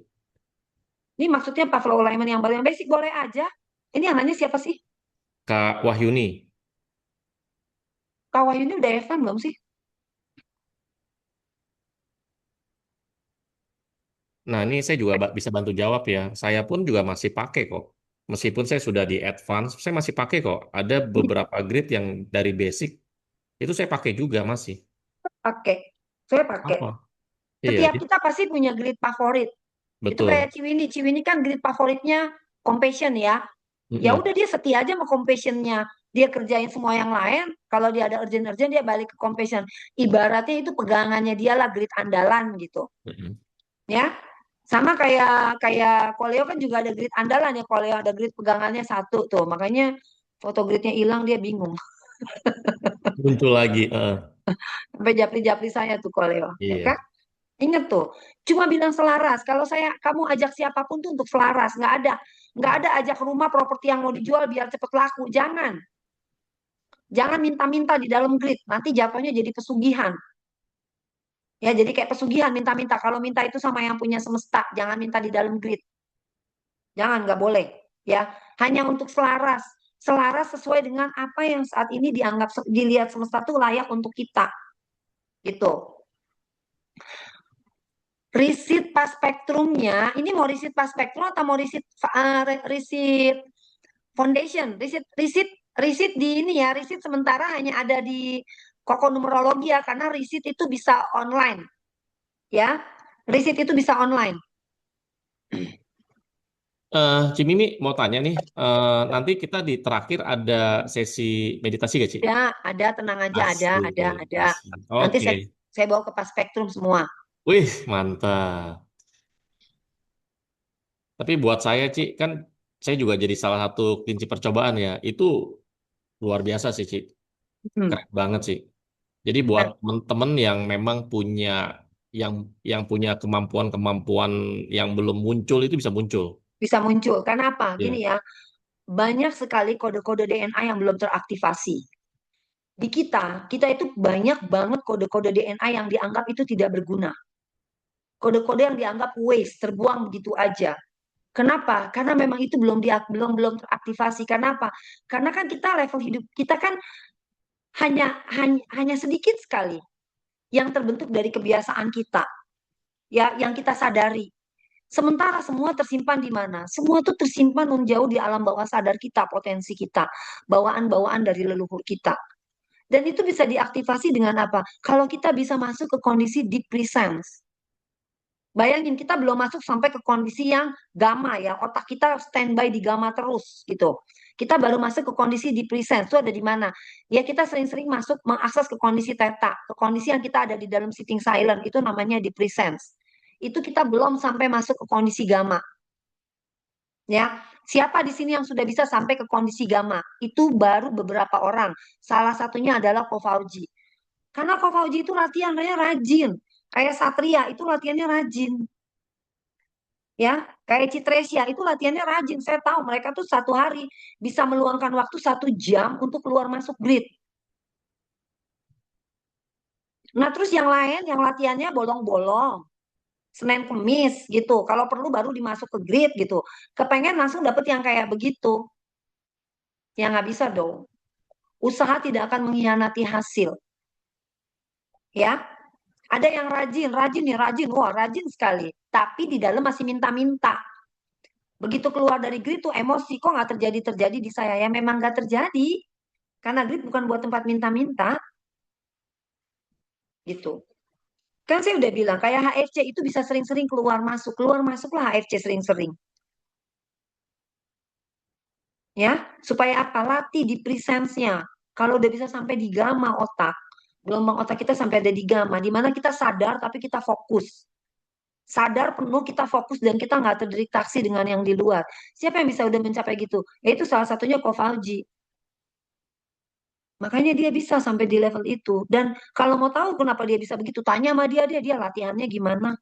Ini maksudnya apa flow alignment yang baru yang basic boleh aja. Ini yang nanya siapa sih? Kak Wahyuni. Kak Wahyu ini udah Evan belum sih? Nah, ini saya juga bisa bantu jawab ya. Saya pun juga masih pakai kok. Meskipun saya sudah di advance, saya masih pakai kok. Ada beberapa grid yang dari basic, itu saya pakai juga masih. Pakai. Saya pakai. Apa? Iya, Setiap kita pasti punya grid favorit. Itu betul. kayak Ciwini. Ciwini kan grid favoritnya compassion ya. Ya Mm-mm. udah dia setia aja sama compassionnya. Dia kerjain semua yang lain. Kalau dia ada urgent-urgent dia balik ke compassion. Ibaratnya itu pegangannya dia lah grid andalan gitu. Mm-mm. Ya. Sama kayak kayak Koleo kan juga ada grid andalan ya. Koleo ada grid pegangannya satu tuh. Makanya foto gridnya hilang dia bingung. Muncul lagi. Sampai japri-japri saya tuh Koleo. Ya kan? Iya. Ingat tuh, cuma bilang selaras. Kalau kamu ajak siapapun tuh untuk selaras, nggak ada ajak rumah properti yang mau dijual biar cepet laku. Jangan minta-minta di dalam grid. Nanti jatuhnya jadi pesugihan. Ya, jadi kayak pesugihan minta-minta. Kalau minta itu sama yang punya semesta, jangan minta di dalam grid. Jangan, nggak boleh. Ya, hanya untuk selaras. Selaras sesuai dengan apa yang saat ini dilihat semesta tuh layak untuk kita. Gitu. Riset pas spektrumnya, ini mau riset pas spektrum atau mau riset foundation? Riset di ini ya, riset sementara hanya ada di Koko Numerologi ya, karena riset itu bisa online. Ya, riset itu bisa online. Cimimi mau tanya nih, nanti kita di terakhir ada sesi meditasi gak, Ci? Ada, tenang aja, Asik, ada. asik. Nanti Oke. saya bawa ke pas spektrum semua. Wih, mantap. Tapi buat saya, Ci, kan saya juga jadi salah satu kunci percobaan ya. Itu luar biasa sih, Ci. Hmm. Keren banget sih. Jadi buat temen-temen yang memang punya yang punya kemampuan-kemampuan yang belum muncul itu bisa muncul. Bisa muncul. Karena apa? Gini Iya. ya, banyak sekali kode-kode DNA yang belum teraktivasi. Di kita itu banyak banget kode-kode DNA yang dianggap itu tidak berguna. Kode-kode yang dianggap waste, terbuang begitu aja. Kenapa? Karena memang itu belum teraktivasi. Kenapa? Karena kan kita level hidup kita kan hanya sedikit sekali yang terbentuk dari kebiasaan kita, ya, yang kita sadari. Sementara semua tersimpan di mana? Semua itu tersimpan menjauh di alam bawah sadar kita, potensi kita, bawaan-bawaan dari leluhur kita. Dan itu bisa diaktifasi dengan apa? Kalau kita bisa masuk ke kondisi deep presence. Bayangin kita belum masuk sampai ke kondisi yang gamma ya, otak kita standby di gamma terus gitu. Kita baru masuk ke kondisi deep presence itu ada di mana? Ya kita sering-sering masuk mengakses ke kondisi theta, ke kondisi yang kita ada di dalam sitting silent itu namanya deep presence. Itu kita belum sampai masuk ke kondisi gamma. Ya, siapa di sini yang sudah bisa sampai ke kondisi gamma? Itu baru beberapa orang. Salah satunya adalah Ko Fauji. Karena Ko Fauji itu latihannya rajin. Kayak Satria itu latihannya rajin. Ya, kayak Citresia itu latihannya rajin. Saya tahu mereka tuh satu hari bisa meluangkan waktu 1 jam untuk keluar masuk grid. Nah, terus yang lain yang latihannya bolong-bolong. Senin Kemis gitu. Kalau perlu baru dimasuk ke grid gitu. Kepengen langsung dapet yang kayak begitu. Ya nggak bisa dong. Usaha tidak akan mengkhianati hasil. Ya, ada yang rajin nih, rajin. Wah, rajin sekali. Tapi di dalam masih minta-minta. Begitu keluar dari grid tuh emosi, kok nggak terjadi di saya? Ya memang nggak terjadi. Karena grid bukan buat tempat minta-minta. Gitu. Kan saya udah bilang, kayak HFC itu bisa sering-sering keluar masuk. Keluar masuklah HFC sering-sering. Ya, supaya apa? Latih di presence-nya. Kalau udah bisa sampai di gamma otak, gelombang otak kita sampai ada di gamma, di mana kita sadar tapi kita fokus. Sadar penuh kita fokus dan kita nggak terdistraksi dengan yang di luar. Siapa yang bisa udah mencapai gitu? Yaitu salah satunya Ko Fauji. Makanya dia bisa sampai di level itu. Dan kalau mau tahu kenapa dia bisa begitu, tanya sama dia latihannya gimana.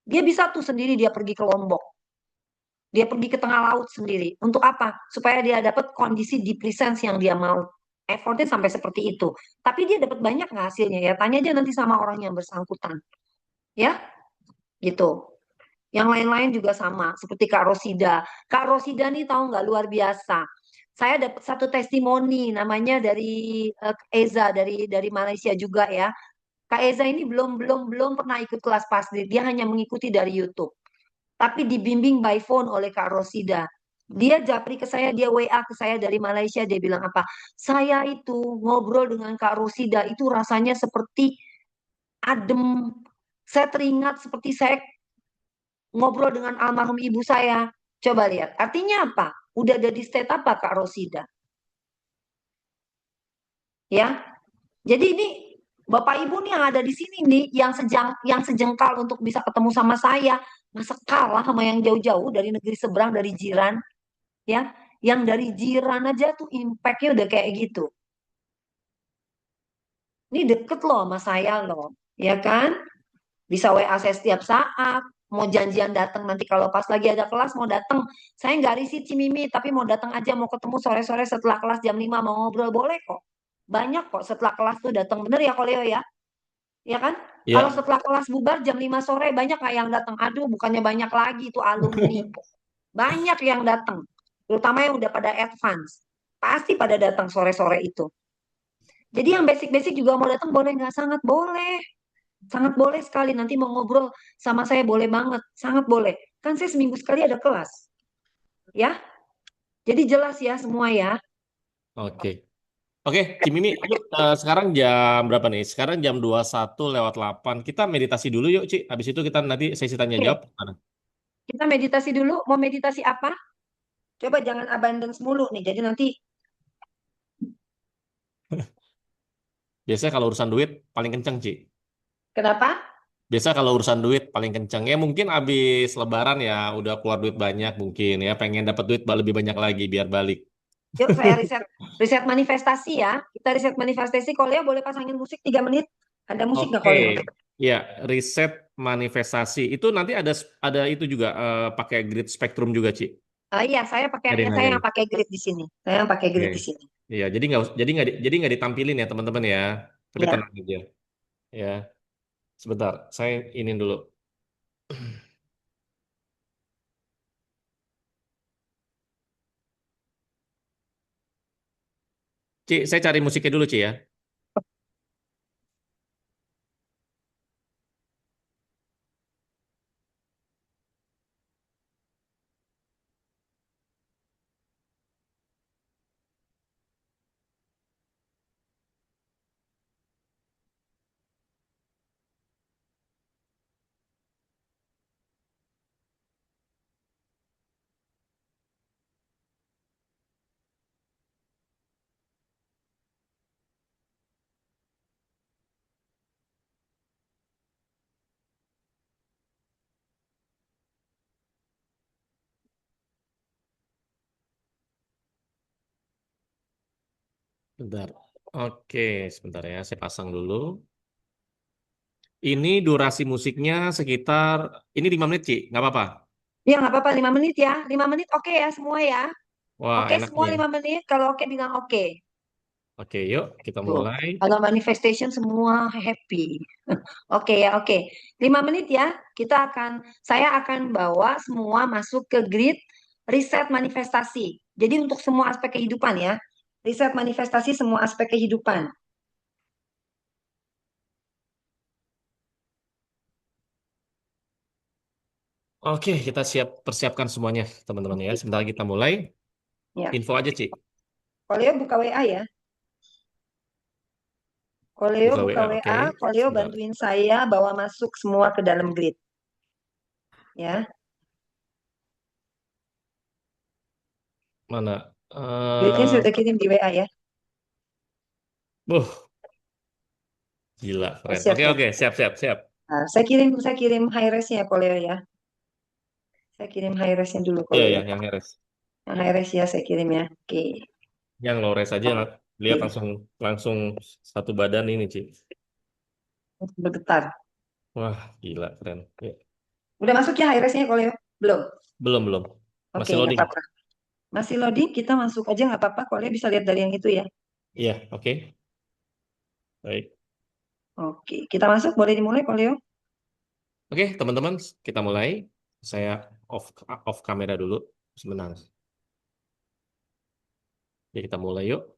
Dia bisa tuh sendiri dia pergi ke Lombok. Dia pergi ke tengah laut sendiri. Untuk apa? Supaya dia dapat kondisi deep presence yang dia mau. effortnya sampai seperti itu. Tapi dia dapat banyak nggak hasilnya ya? Tanya aja nanti sama orang yang bersangkutan. Ya, gitu. Yang lain-lain juga sama, seperti Kak Rosida. Kak Rosida nih tahu nggak luar biasa. Saya dapat satu testimoni namanya dari Eza dari Malaysia juga ya. Kak Eza ini belum pernah ikut kelas pasdir, dia hanya mengikuti dari YouTube. Tapi dibimbing by phone oleh Kak Rosida. Dia japri ke saya, dia WA ke saya dari Malaysia, dia bilang apa? Saya itu ngobrol dengan Kak Rosida itu rasanya seperti adem. Saya teringat seperti saya ngobrol dengan almarhum ibu saya. Coba lihat, artinya apa? Udah ada di state apa Kak Rosida? Ya, jadi ini Bapak Ibu nih yang ada di sini nih, yang sejengkal untuk bisa ketemu sama saya, masa kalah sama yang jauh-jauh dari negeri seberang, dari jiran, ya, yang dari jiran aja tuh impact-nya udah kayak gitu. Ini deket loh sama saya loh, ya kan? Bisa WA saya setiap saat, mau janjian datang nanti kalau pas lagi ada kelas mau datang. Saya nggak risih Cimimi, tapi mau datang aja, mau ketemu sore-sore setelah kelas jam 5 mau ngobrol boleh kok. Banyak kok setelah kelas tuh datang, bener ya Koleo ya? Ya kan? Kalau Ya, setelah kelas bubar jam 5 sore banyak nggak yang datang? Aduh, bukannya banyak lagi itu alumni. Banyak yang datang, terutama yang udah pada advance. Pasti pada datang sore-sore itu. Jadi yang basic-basic juga mau datang boleh nggak? Sangat boleh. Sangat boleh sekali. Nanti mau ngobrol sama saya boleh banget. Sangat boleh. Kan saya seminggu sekali ada kelas. Ya, jadi jelas ya semua ya. oke. Oke, Cimimi, yuk sekarang jam berapa nih? Sekarang jam 21:08. Kita meditasi dulu yuk, Ci. Habis itu kita nanti sesi tanya Oke, jawab. Mana? kita meditasi dulu. Mau meditasi apa? Coba jangan abundance mulu nih. Jadi nanti Biasanya kalau urusan duit paling kenceng, Ci. kenapa? Biasa kalau urusan duit paling kenceng. Ya mungkin habis lebaran ya udah keluar duit banyak mungkin ya. Pengen dapat duit lebih banyak lagi biar balik. Yuk saya riset riset manifestasi ya. Kita riset manifestasi. Kalau ya boleh pasangin musik 3 menit. Ada musik nggak Oke. kalau ya? Ya, riset manifestasi. Itu nanti ada itu juga pakai grid spektrum juga, Ci. Iya, Ngajarin, saya yang ngajarin. pakai grid di sini. Saya yang pakai Oke. grid di sini. Iya, jadi nggak ditampilin ya teman-teman ya. Tapi Ya. tenang aja. Ya, sebentar. Saya ini dulu. Ci, saya cari musiknya dulu, Ci ya. Bentar. Oke, sebentar ya. Saya pasang dulu. Ini durasi musiknya sekitar, ini 5 menit, Ci. Nggak apa-apa. Ya nggak apa-apa 5 menit ya. 5 menit oke ya semua ya. Wah, Oke enak semua nih. 5 menit. Kalau oke bilang oke. Oke, yuk kita Tuh. mulai. Kalau manifestation semua happy. Oke ya, oke. 5 menit ya. Saya akan bawa semua masuk ke grid riset manifestasi. Jadi untuk semua aspek kehidupan ya. Riset manifestasi semua aspek kehidupan. Oke, kita persiapkan semuanya, teman-teman ya. Oke. Sebentar kita mulai. Ya. Info aja, Ci. Koleo buka WA ya. Koleo Buka buka WA, oke. WA. Koleo Sebentar. bantuin saya bawa masuk semua ke dalam grid. Ya. Mana? Gridnya sudah kirim di WA ya. Buh, gila, Oh, keren. siap Oke, ya. oke, siap, siap, siap. Nah, saya kirim high res-nya Koleo ya. Saya kirim high res-nya dulu Iya, Koleo. ya, yang Heres. Yang high res ya saya kirim ya. Oke. Yang Lores aja lihat Oke. langsung langsung satu badan ini, Ci. Bergetar. Wah, gila, keren. Ya. Udah masuk ya high res-nya Koleo? Belum. Belum, belum. Oke, Masih nggak loading. apa-apa. Masih loading, kita masuk aja nggak apa-apa. Koleo bisa lihat dari yang itu ya. Iya, oke. Baik. Oke, kita masuk. Boleh dimulai, Pak Leo? Oke, teman-teman, kita mulai. Saya off off kamera dulu sebentar. Oke, kita mulai yuk.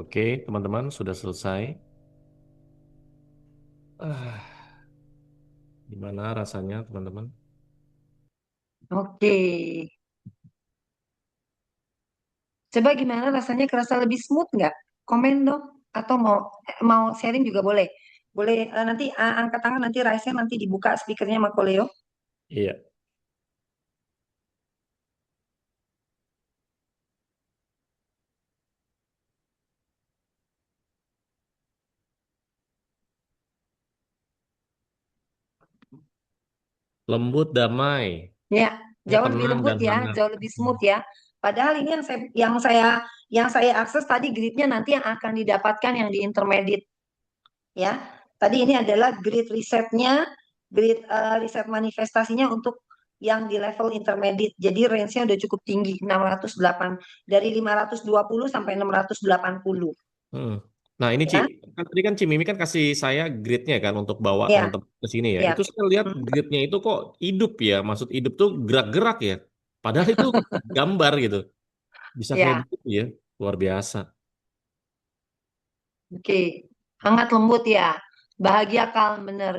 Oke, teman-teman sudah selesai. Ah, gimana rasanya, teman-teman? Oke. Coba gimana rasanya, kerasa lebih smooth nggak? Komen dong. Atau mau sharing juga boleh. Boleh nanti angkat tangan, nanti raise hand, nanti dibuka speakernya sama Koleo. Iya. Lembut, damai, Ya, ya jauh lebih tenang lembut dan ya, hangat. jauh lebih smooth ya. Padahal ini yang saya akses tadi gridnya nanti yang akan didapatkan yang di intermediate ya. Tadi ini adalah grid risetnya, grid riset manifestasinya untuk yang di level intermediate. Jadi range-nya udah cukup tinggi, 608 dari 520 sampai 680 Hmm. Nah ini Ci, ya. kan tadi kan Mimi kan kasih saya gridnya kan untuk bawa Ya, teman-teman ke sini ya. ya. Itu saya lihat Hmm. gridnya itu kok hidup ya. Maksud hidup tuh gerak-gerak ya. Padahal itu gambar gitu. Bisa kayak Ya, begitu ya. Luar biasa. oke. Hangat lembut ya. Bahagia kalm bener.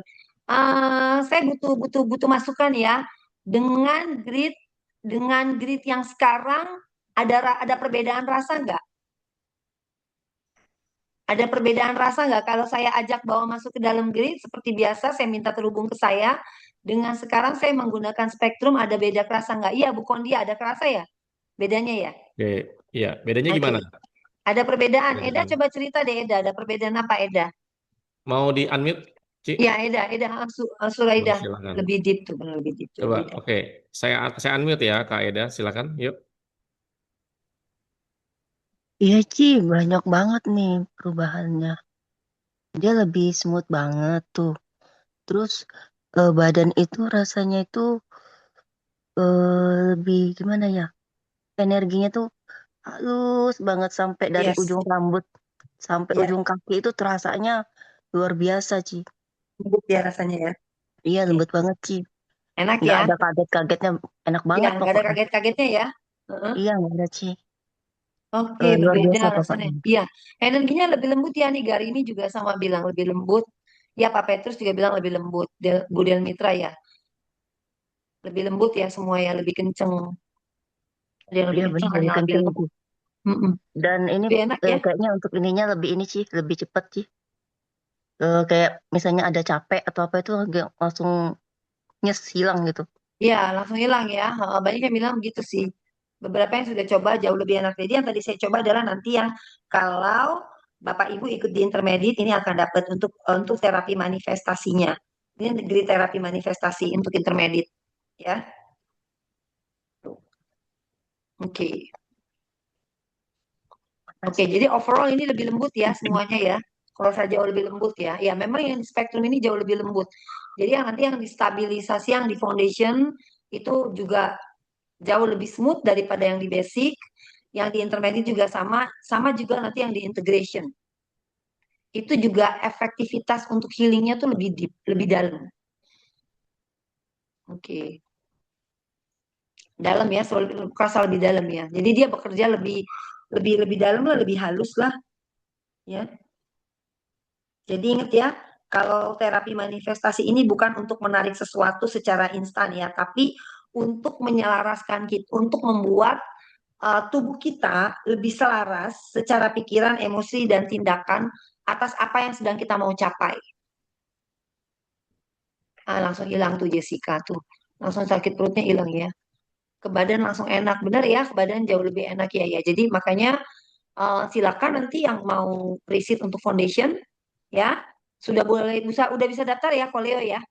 Saya butuh butuh butuh masukan ya. Dengan grid yang sekarang ada perbedaan rasa nggak? Ada perbedaan rasa nggak? Kalau saya ajak bawa masuk ke dalam grid seperti biasa, saya minta terhubung ke saya. Dengan sekarang saya menggunakan spektrum, ada beda kerasa nggak? Iya, Bu Kondi, ada kerasa ya? Bedanya ya? Oke, ya bedanya Oke. gimana? Ada perbedaan. Eda Perbedaan. coba cerita deh, Eda. Ada perbedaan apa, Eda? Mau di unmute, Ci? Iya, Eda, Suraida. Silakan. Lebih deep tuh, benar lebih deep tuh, Coba, lebih deep. oke. Saya unmute ya, Kak Eda. Silakan. Yuk. Iya Ci, banyak banget nih perubahannya. Dia lebih smooth banget tuh. Terus badan itu rasanya itu lebih gimana ya? Energinya tuh halus banget sampai dari Yes, ujung rambut sampai ya, ujung kaki itu terasanya luar biasa Ci. lembut ya rasanya ya. Iya Oke. lembut banget Ci. Enak Nggak ya? ada kaget-kagetnya, enak Ya, banget nggak ada pokoknya. kaget-kagetnya ya. Heeh. Iya nggak ada Ci. Oke, Luar berbeda biasa rasanya. pokoknya. Iya, energinya lebih lembut ya nih. Gari ini juga sama bilang lebih lembut. Ya, Pak Petrus juga bilang lebih lembut. Bu Del Mitra ya, lebih lembut ya semua ya, lebih kenceng. Ada yang lebih Iya kenceng, benar ada lebih yang lebih kenceng lembut. Ci. Mm-mm. Dan ini Lebih enak ya. kayaknya untuk ininya lebih ini Ci, lebih cepat Ci. Kayak misalnya ada capek atau apa itu langsung nyes hilang gitu. Iya, langsung hilang ya. Banyak yang bilang begitu sih. Beberapa yang sudah coba jauh lebih enak. Jadi yang tadi saya coba adalah nanti yang kalau Bapak Ibu ikut di intermediate ini akan dapat untuk terapi manifestasinya. Ini negeri terapi manifestasi untuk intermediate ya. Oke. Oke, jadi overall ini lebih lembut ya semuanya ya. Kalau saya jauh lebih lembut ya. Ya, memang yang di spektrum ini jauh lebih lembut. Jadi yang nanti yang di stabilisasi, yang di foundation itu juga jauh lebih smooth daripada yang di basic. Yang di intermediate juga sama, sama juga nanti yang di integration. Itu juga efektivitas untuk healingnya tuh lebih deep, lebih dalam. Oke, dalam ya, kerasa lebih dalam ya. Jadi dia bekerja lebih lebih lebih dalam lah, lebih halus lah, ya. Jadi ingat ya, kalau terapi manifestasi ini bukan untuk menarik sesuatu secara instan ya, tapi untuk menyelaraskan kita, untuk membuat tubuh kita lebih selaras secara pikiran, emosi, dan tindakan atas apa yang sedang kita mau capai. Langsung hilang tuh Jessica tuh. Langsung sakit perutnya hilang ya. Ke badan langsung enak. Benar ya, ke badan jauh lebih enak ya ya. Jadi makanya silakan nanti yang mau riset untuk foundation ya. Udah bisa daftar ya, Koleo ya.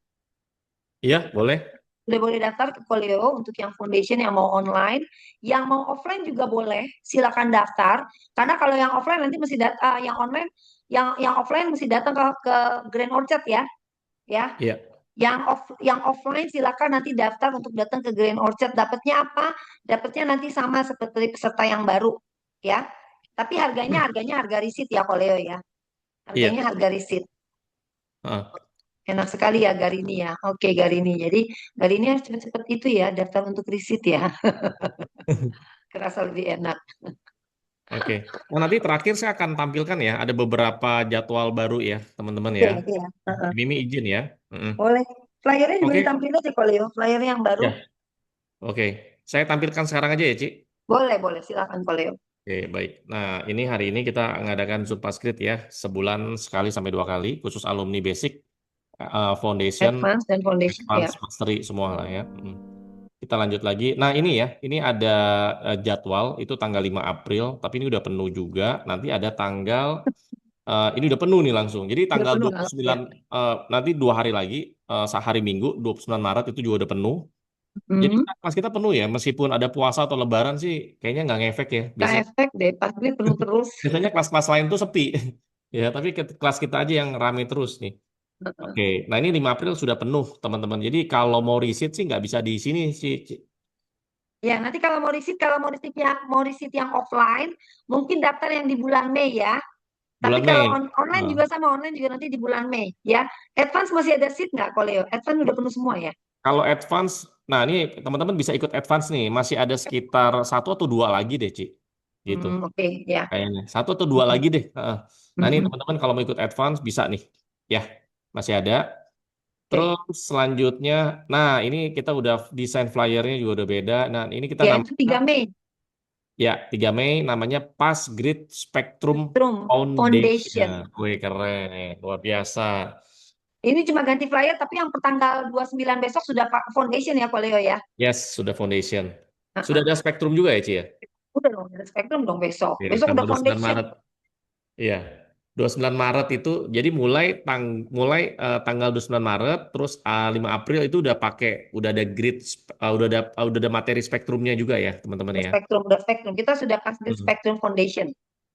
Iya, boleh. Udah boleh daftar ke Koleo untuk yang foundation yang mau online, yang mau offline juga boleh. Silakan daftar. Karena kalau yang offline nanti mesti yang online, yang offline mesti datang ke Grand Orchard ya, ya. Iya. Yang offline silakan nanti daftar untuk datang ke Grand Orchard. Dapatnya apa? Dapatnya nanti sama seperti peserta yang baru, ya. Tapi harganya harga risit ya, Koleo ya. Harganya Iya. harga risit. Ah. Enak sekali ya Garini ya. Oke Garini. Jadi Garini harus cepat-cepat itu ya daftar untuk risit ya. Kerasa lebih enak. Oke. Nah, nanti terakhir saya akan tampilkan ya, ada beberapa jadwal baru ya, teman-teman Oke, ya. ya. Heeh. Mimi izin ya. Boleh. Flyernya juga Oke, ditampilin aja kalau Leo. Flyer yang baru. ya. Oke. Saya tampilkan sekarang aja ya, Ci. Boleh. Silakan kalau Leo. Oke, baik. Nah, ini hari ini kita mengadakan Zoom Pascrit ya, sebulan sekali sampai 2 kali, khusus alumni basic, foundation, Advance dan foundation ya. advance, mastery semua lah ya. Kita lanjut lagi. Nah, ini ya, ini ada jadwal itu tanggal 5 April, tapi ini udah penuh juga. Nanti ada tanggal ini udah penuh nih langsung. Jadi Udah tanggal penuh 29 langsung ya. nanti 2 hari lagi, sehari Minggu 29 Maret itu juga udah penuh. Jadi Hmm. kelas kita penuh ya, meskipun ada puasa atau Lebaran sih, kayaknya nggak ngefek ya. Nggak Biasanya efek deh, pasti penuh terus. biasanya kelas-kelas lain tuh sepi. Ya, tapi kelas kita aja yang rame terus nih. Oke, nah ini 5 April sudah penuh teman-teman. Jadi kalau mau riset sih nggak bisa di sini sih. Ya, nanti kalau mau riset yang offline, mungkin daftar yang di bulan Mei ya. Tapi Bulan kalau Mei. online Nah, juga sama, online juga nanti di bulan Mei ya. Advance masih ada seat nggak, Koleo? Advance udah penuh semua ya. kalau advance, nah ini teman-teman bisa ikut advance nih. Masih ada sekitar 1 atau 2 lagi deh, Ci. Gitu. Oke, ya. Kayaknya 1 atau 2 lagi deh. Heeh. Nah ini Mm-mm. teman-teman kalau mau ikut advance bisa nih. Ya, masih ada. Oke. Terus selanjutnya, nah ini kita udah desain flyernya juga udah beda. Nah ini kita Ya, itu 3 Mei. ya 3 Mei namanya Passgrid Spectrum Spectrum Foundation. Foundation. Wih keren, luar biasa. Ini cuma ganti flyer, tapi yang pertanggal 29 besok sudah foundation ya, Koleo ya. Yes, sudah foundation. Sudah Heeh. ada Spectrum juga ya, Ci ya? Udah dong, ada Spectrum dong besok. Oke, Besok udah tanggal 29 foundation. Maret. Iya. 29 Maret itu jadi mulai tanggal 29 Maret terus 5 April itu udah ada grid udah ada materi spektrumnya juga ya, teman-teman ya. Udah Spectrum. Kita sudah kasih Spectrum Foundation.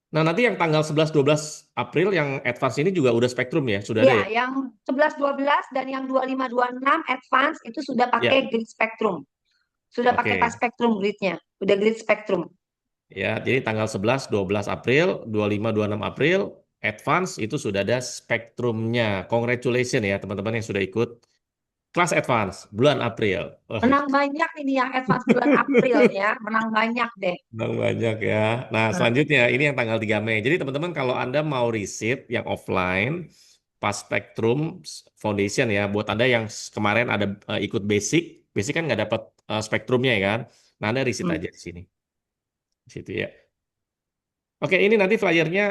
Nah, nanti yang tanggal 11-12 April yang advance ini juga udah spektrum ya, sudah ada Ya, ya? yang 11-12 dan yang 25-26 advance itu sudah pakai Ya, grid Spectrum. Sudah pakai pas oke. Spectrum gridnya. Udah grid Spectrum. Ya, jadi tanggal 11-12 April, 25-26 April, advance itu sudah ada spektrumnya. Congratulations ya teman-teman yang sudah ikut kelas advance bulan April. Wah, Menang banyak ini yang advance bulan April ya. Menang banyak deh. senang banyak ya. Nah, selanjutnya ini yang tanggal 3 Mei. Jadi teman-teman kalau Anda mau riset yang offline, pas Spectrum Foundation ya, buat Anda yang kemarin ada ikut basic, basic kan nggak dapat spektrumnya ya kan. Nah, Anda riset aja di sini. Di situ ya. Oke, ini nanti flyernya,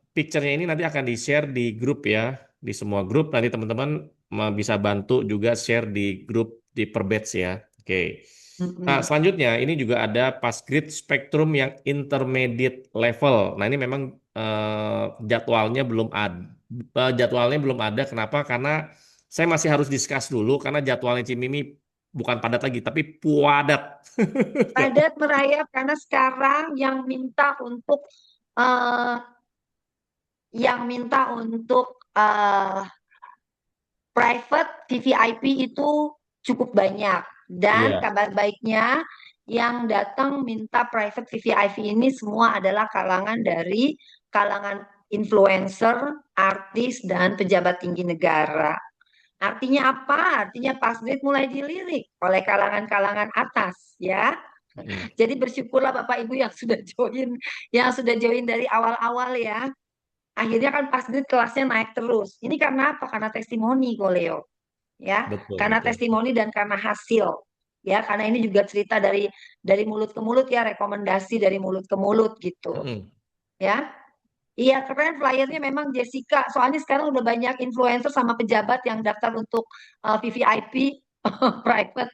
picture-nya ini nanti akan di-share di grup ya, di semua grup. Nanti teman-teman bisa bantu juga share di grup di per batch ya. Oke. Nah, selanjutnya ini juga ada Passgrid Spectrum yang intermediate level. Nah, ini memang jadwalnya belum ada. Kenapa? Karena saya masih harus discuss dulu karena jadwalnya Cimimi bukan padat lagi, tapi puadat. Padat merayap karena sekarang eh, yang minta untuk private VVIP itu cukup banyak. Dan Iya, kabar baiknya yang datang minta private VVIP ini semua adalah dari kalangan influencer, artis, dan pejabat tinggi negara. Artinya apa? Artinya Passgrid mulai dilirik oleh kalangan-kalangan atas ya. Jadi bersyukurlah Bapak Ibu yang sudah join dari awal-awal ya. Akhirnya kan Passgrid kelasnya naik terus. Ini karena apa? Karena testimoni Koleo. Ya, betul, karena betul. testimoni dan karena hasil. Ya, karena ini juga cerita dari mulut ke mulut ya, rekomendasi dari mulut ke mulut gitu. Ya. Iya, keren flyernya memang Jessica. Soalnya sekarang udah banyak influencer sama pejabat yang daftar untuk VVIP private.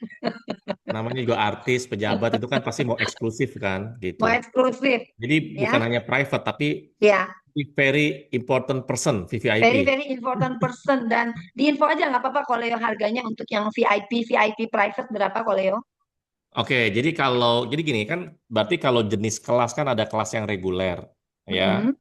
Namanya juga artis, pejabat itu kan pasti mau eksklusif kan, Mau gitu. eksklusif Jadi bukan ya. hanya private, tapi Ya, very important person, VVIP. very important person. Dan diinfo aja nggak apa-apa Koleo, harganya untuk yang VIP private berapa Koleo? Oke, jadi gini kan, berarti kalau jenis kelas kan ada kelas yang reguler, ya,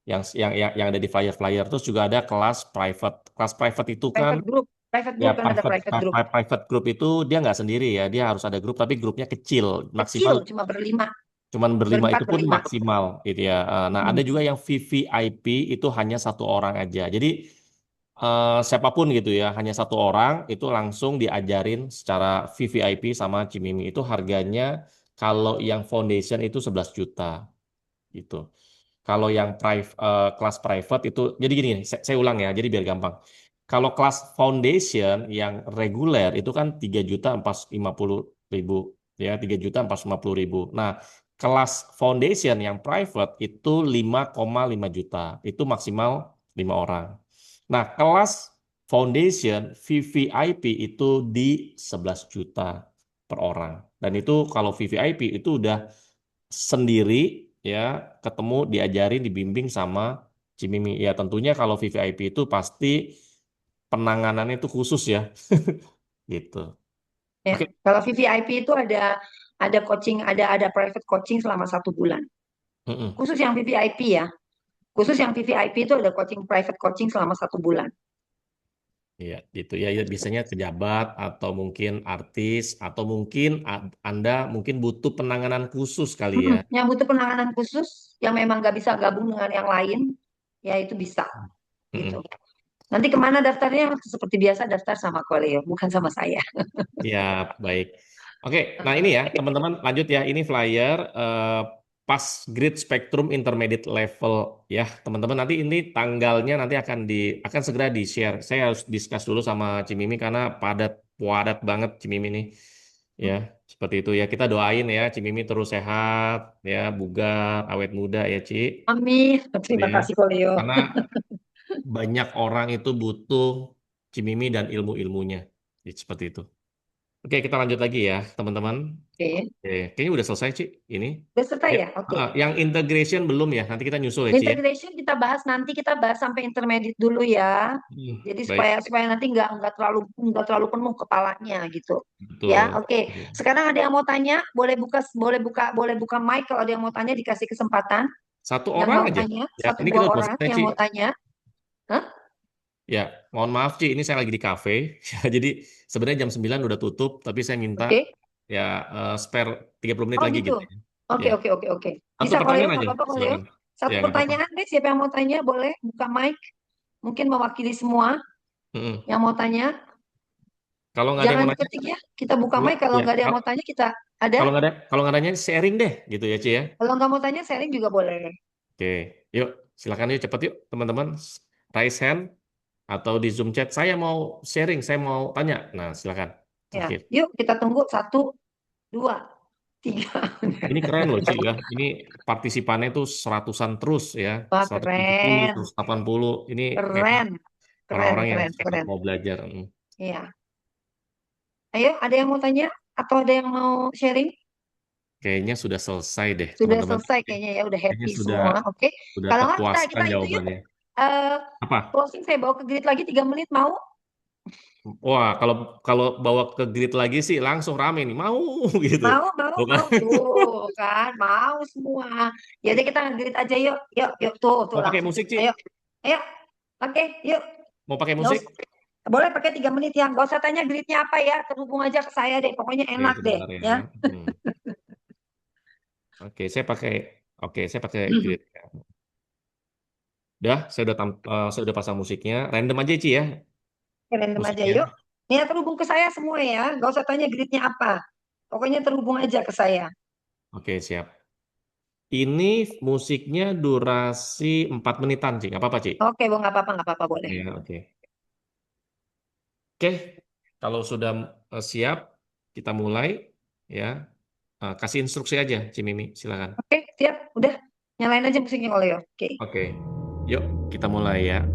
yang ada di flyer-flyer, terus juga ada kelas private. Kelas private itu kan, Private ya group kan ada private group. private group itu dia nggak sendiri ya, dia harus ada grup, tapi grupnya kecil, maksimal Kecil, cuma berlima. cuman berlima, Berempat, itu pun berlima. maksimal gitu ya. Nah, ada juga yang VVIP itu hanya 1 orang aja. Jadi siapapun gitu ya, hanya 1 orang itu langsung diajarin secara VVIP sama Cimimi. Itu harganya kalau yang foundation itu 11 juta. gitu. Kalau yang kelas private itu, jadi gini, saya ulang ya, jadi biar gampang. Kalau kelas foundation yang reguler itu kan 3.450.000 ya, 3.450.000. Nah, kelas foundation yang private itu 5,5 juta, itu maksimal 5 orang. Nah, kelas foundation VVIP itu di 11 juta per orang. Dan itu kalau VVIP itu udah sendiri ya, ketemu, diajarin, dibimbing sama Cimimi. Ya tentunya kalau VVIP itu pasti penanganannya itu khusus ya. Gitu. Ya, Oke. kalau VVIP itu ada coaching, ada private coaching selama 1 bulan. Mm-mm. Khusus yang VVIP ya. Khusus yang VVIP itu ada private coaching selama 1 bulan. Ya, gitu ya. Ya, biasanya pejabat atau mungkin artis atau mungkin Anda mungkin butuh penanganan khusus kali ya. Yang butuh penanganan khusus, yang memang nggak bisa gabung dengan yang lain, ya itu bisa gitu. Mm-mm. Nanti kemana daftarnya? Seperti biasa daftar sama Koleo, bukan sama saya. Ya, baik. Oke, nah ini ya teman-teman, lanjut ya. Ini flyer pas Grid Spectrum Intermediate Level ya, teman-teman. Nanti ini tanggalnya nanti akan segera di-share. Saya harus discuss dulu sama Cimimi karena padat banget Cimimi ini. Ya, seperti itu ya. Kita doain ya Cimimi terus sehat ya, bugar, awet muda ya, Ci. Amin. Terima Ya. kasih Koleo. Karena banyak orang itu butuh Cimimi dan ilmu-ilmunya. Jadi, seperti itu. Oke, kita lanjut lagi ya, teman-teman. Oke, Oke, kayaknya udah selesai, Ci, ini. udah selesai Ya, ya? Oke. yang integration belum ya, nanti kita nyusul ya, Ci ya. Integration kita bahas nanti, kita bahas sampai intermediate dulu ya. Jadi Baik, supaya nanti nggak terlalu penuh kepalanya gitu. Ya, betul. oke. Sekarang ada yang mau tanya, boleh buka mic kalau ada yang mau tanya, dikasih kesempatan. Satu Yang orang mau aja. tanya, Ya, satu ini dua kita orang selesai, yang Ci. mau tanya. Hah? Ya, mohon maaf, Ci, ini saya lagi di kafe. Ya, jadi sebenarnya jam 9 udah tutup, tapi saya minta Oke. ya spare 30 menit Oh lagi gitu. gitu ya. Oke, Ya, oke, oke, oke. satu Bisa Koleo, pertanyaan nggak aja, apa-apa Koleo. silakan. Satu Ya, nggak apa-apa. pertanyaan deh, siapa yang mau tanya boleh buka mic. Mungkin mewakili semua Mm-mm. yang mau tanya. Kalau nggak ada yang Jangan mau nanya, diketik ya. Kita buka kalau mic, kalau ya, nggak ada yang mau tanya kita ada. kalau nggak ada yang sharing deh, gitu ya, Ci ya. Kalau nggak mau tanya sharing juga boleh. Oke, yuk silakan yuk cepet yuk teman-teman, raise hand atau di Zoom chat. Saya mau sharing, saya mau tanya. Nah silakan. Ya, Terakhir. yuk kita tunggu 1, 2, 3. Ini keren loh Ci ya. Ini partisipannya tuh seratusan terus ya, Wah, 170, keren, 180. Ini memang keren, keren, orang-orang yang keren, sangat keren. mau belajar. Iya. Ayo, ada yang mau tanya atau ada yang mau sharing? Kayaknya sudah selesai deh Sudah teman-teman. selesai kayaknya ya, udah Kayaknya happy semua. Oke. sudah Kalau nggak kita terpuaskan kita itu yuk, jawabannya. eh, Apa? closing, saya bawa ke grid lagi 3 menit mau? Wah, kalau kalau bawa ke grid lagi sih langsung rame nih. Mau gitu. Bukan. Mau. Tuh kan, mau semua. Jadi kita grid aja yuk. Yuk, yuk. Tuh Mau pakai langsung. musik, Ci? Ayo. Ayo. Oke, yuk. Mau pakai Nggak musik? usah- Boleh pakai 3 menit ya. Nggak usah tanya gridnya apa ya. Terhubung aja ke saya deh. Pokoknya Oke, enak deh. sebentar ya. Ya. Oke, saya pakai grid. Udah, saya udah pasang musiknya. Random aja, Ci ya, Random aja musiknya. yuk. Nih, terhubung ke saya semua ya. Nggak usah tanya gridnya apa. Pokoknya terhubung aja ke saya. Oke, siap. Ini musiknya durasi 4 menitan, Ci. Nggak apa-apa, Ci? Oke, Bu, nggak apa-apa, boleh. Ya, oke. Oke, kalau sudah siap, kita mulai. Ya, kasih instruksi aja, Ci Mimi. Silakan. Oke, siap. Udah. Nyalain aja musiknya kalau ya. Oke. Oke, yuk kita mulai ya.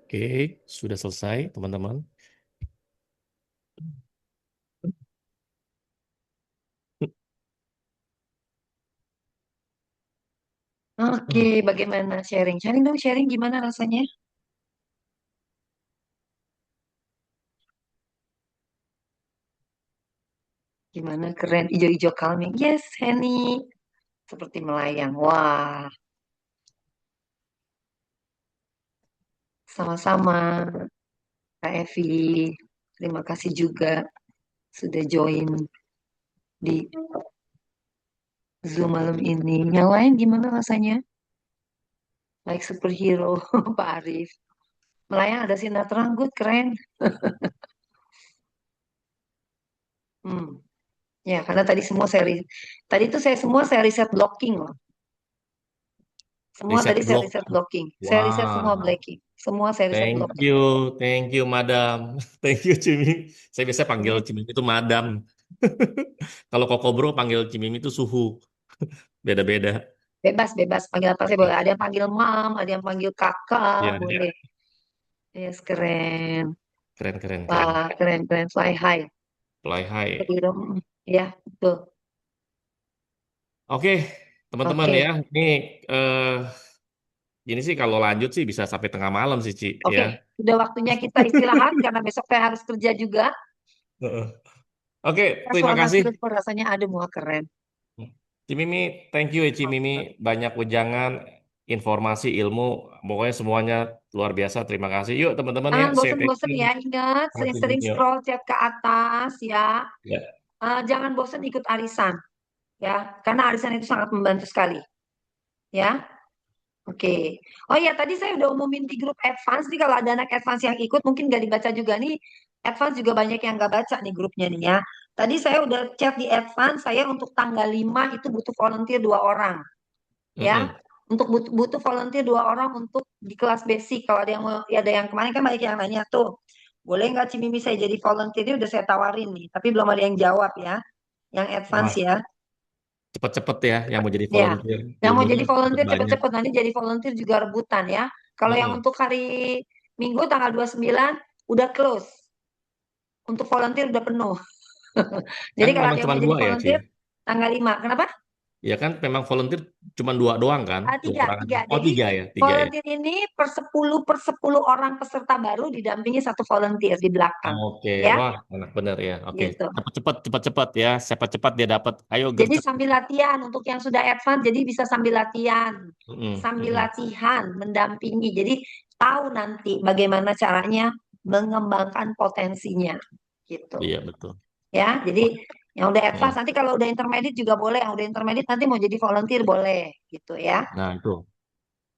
Oke, sudah selesai, teman-teman. Oke, bagaimana sharing? Sharing dong, sharing gimana rasanya? Gimana keren, ijo-ijo calming. Yes, Henny. Seperti melayang. Wah, sama-sama, Kak Evi. Terima kasih juga sudah join di Zoom malam ini. Yang lain gimana rasanya? Like superhero, Pak Arif. Melayang ada sinar terang, good, keren. Hmm. Ya, karena tadi itu semua saya riset blocking loh. Semua Riset tadi saya riset blocking. blocking. Saya riset semua Wah, blocking. Semua saya riset blocking. thank you, Madam. Thank you, Cimim. Saya biasa panggil Cimim itu Madam. Kalau Koko Bro panggil Cimim itu suhu. Beda-beda. Bebas, bebas. Panggil apa saya boleh. Ada yang panggil mam, ada yang panggil kakak, Iya, boleh. Yes, keren. keren, keren, keren. Wah, keren, keren. Fly high. Fly high. Ya, betul. Oke, teman-teman Oke. ya. Ini sih kalau lanjut sih bisa sampai tengah malam sih, Ci. Oke, Ya. sudah waktunya kita istirahat karena besok saya harus kerja juga. Heeh. Oke, terima Suara kasih. super rasanya adem, wah keren. Cimimi, thank you ya Cimimi. Banyak wejangan, informasi, ilmu. Pokoknya semuanya luar biasa. Terima kasih. Yuk teman-teman ya, Jangan say thank bosen-bosen you. ya, ingat Sama sering-sering Cimimi, yuk. scroll chat ke atas ya. Ya. Jangan bosen ikut arisan ya, karena arisan itu sangat membantu sekali ya. Oke. Oh iya, tadi saya udah umumin di grup advance nih, kalau ada anak advance yang ikut mungkin nggak dibaca juga nih. Advance juga banyak yang nggak baca nih grupnya nih ya. Tadi saya udah chat di advance, saya untuk tanggal 5 itu butuh volunteer 2 orang ya. Mm-mm. Untuk butuh volunteer 2 orang untuk di kelas basic. Kalau ada yang mau, ya ada yang kemarin kan banyak yang nanya tuh, boleh nggak Cimimi saya jadi volunteer? Ini udah saya tawarin nih, tapi belum ada yang jawab ya. Yang advance Wah, ya. cepet-cepet ya yang mau jadi Ya, volunteer. yang mau Ilmunya jadi cepet volunteer banyak. cepet-cepet, nanti jadi volunteer juga rebutan ya. Kalau yang Mm-mm. untuk hari Minggu tanggal 29 udah close. Untuk volunteer udah penuh. Jadi Kan kalau memang ada yang cuma mau jadi 2 ya, Ci? volunteer tanggal 5. Kenapa? Ya kan memang volunteer cuma 2 doang kan? 2 Tiga, orang aja. tiga. Oh, Jadi 3 ya? 3 ya? volunteer ini per 10 orang peserta baru didampingi satu volunteer di belakang. Oke, Ya, wah enak bener ya. Oke, gitu. cepet-cepet ya. Siapa cepat dia dapat. Ayo Jadi gercep. sambil latihan untuk yang sudah advance, jadi bisa sambil latihan. Mm-mm, Sambil mm-mm. latihan, mendampingi. Jadi tahu nanti bagaimana caranya mengembangkan potensinya. Gitu. Iya betul. Ya, jadi yang udah advance Mm. nanti kalau udah intermediate juga boleh. Yang udah intermediate nanti mau jadi volunteer boleh. Gitu ya. Nah itu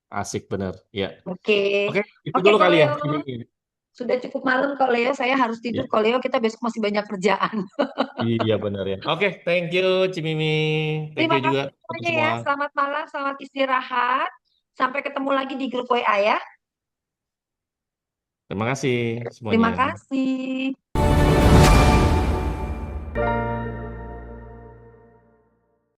asik bener. Ya. Oke. Oke, itu Oke, dulu Ko kali ya. Leo. Sudah cukup malam Ko Leo. Saya harus tidur. Ya. Ko Leo, kita besok masih banyak kerjaan. Iya bener ya. Oke, thank you Cimimi. Thank Terima you juga kasih teman semuanya semua. ya. Selamat malam, selamat istirahat. Sampai ketemu lagi di grup WA ya. Terima kasih Terima semuanya. kasih.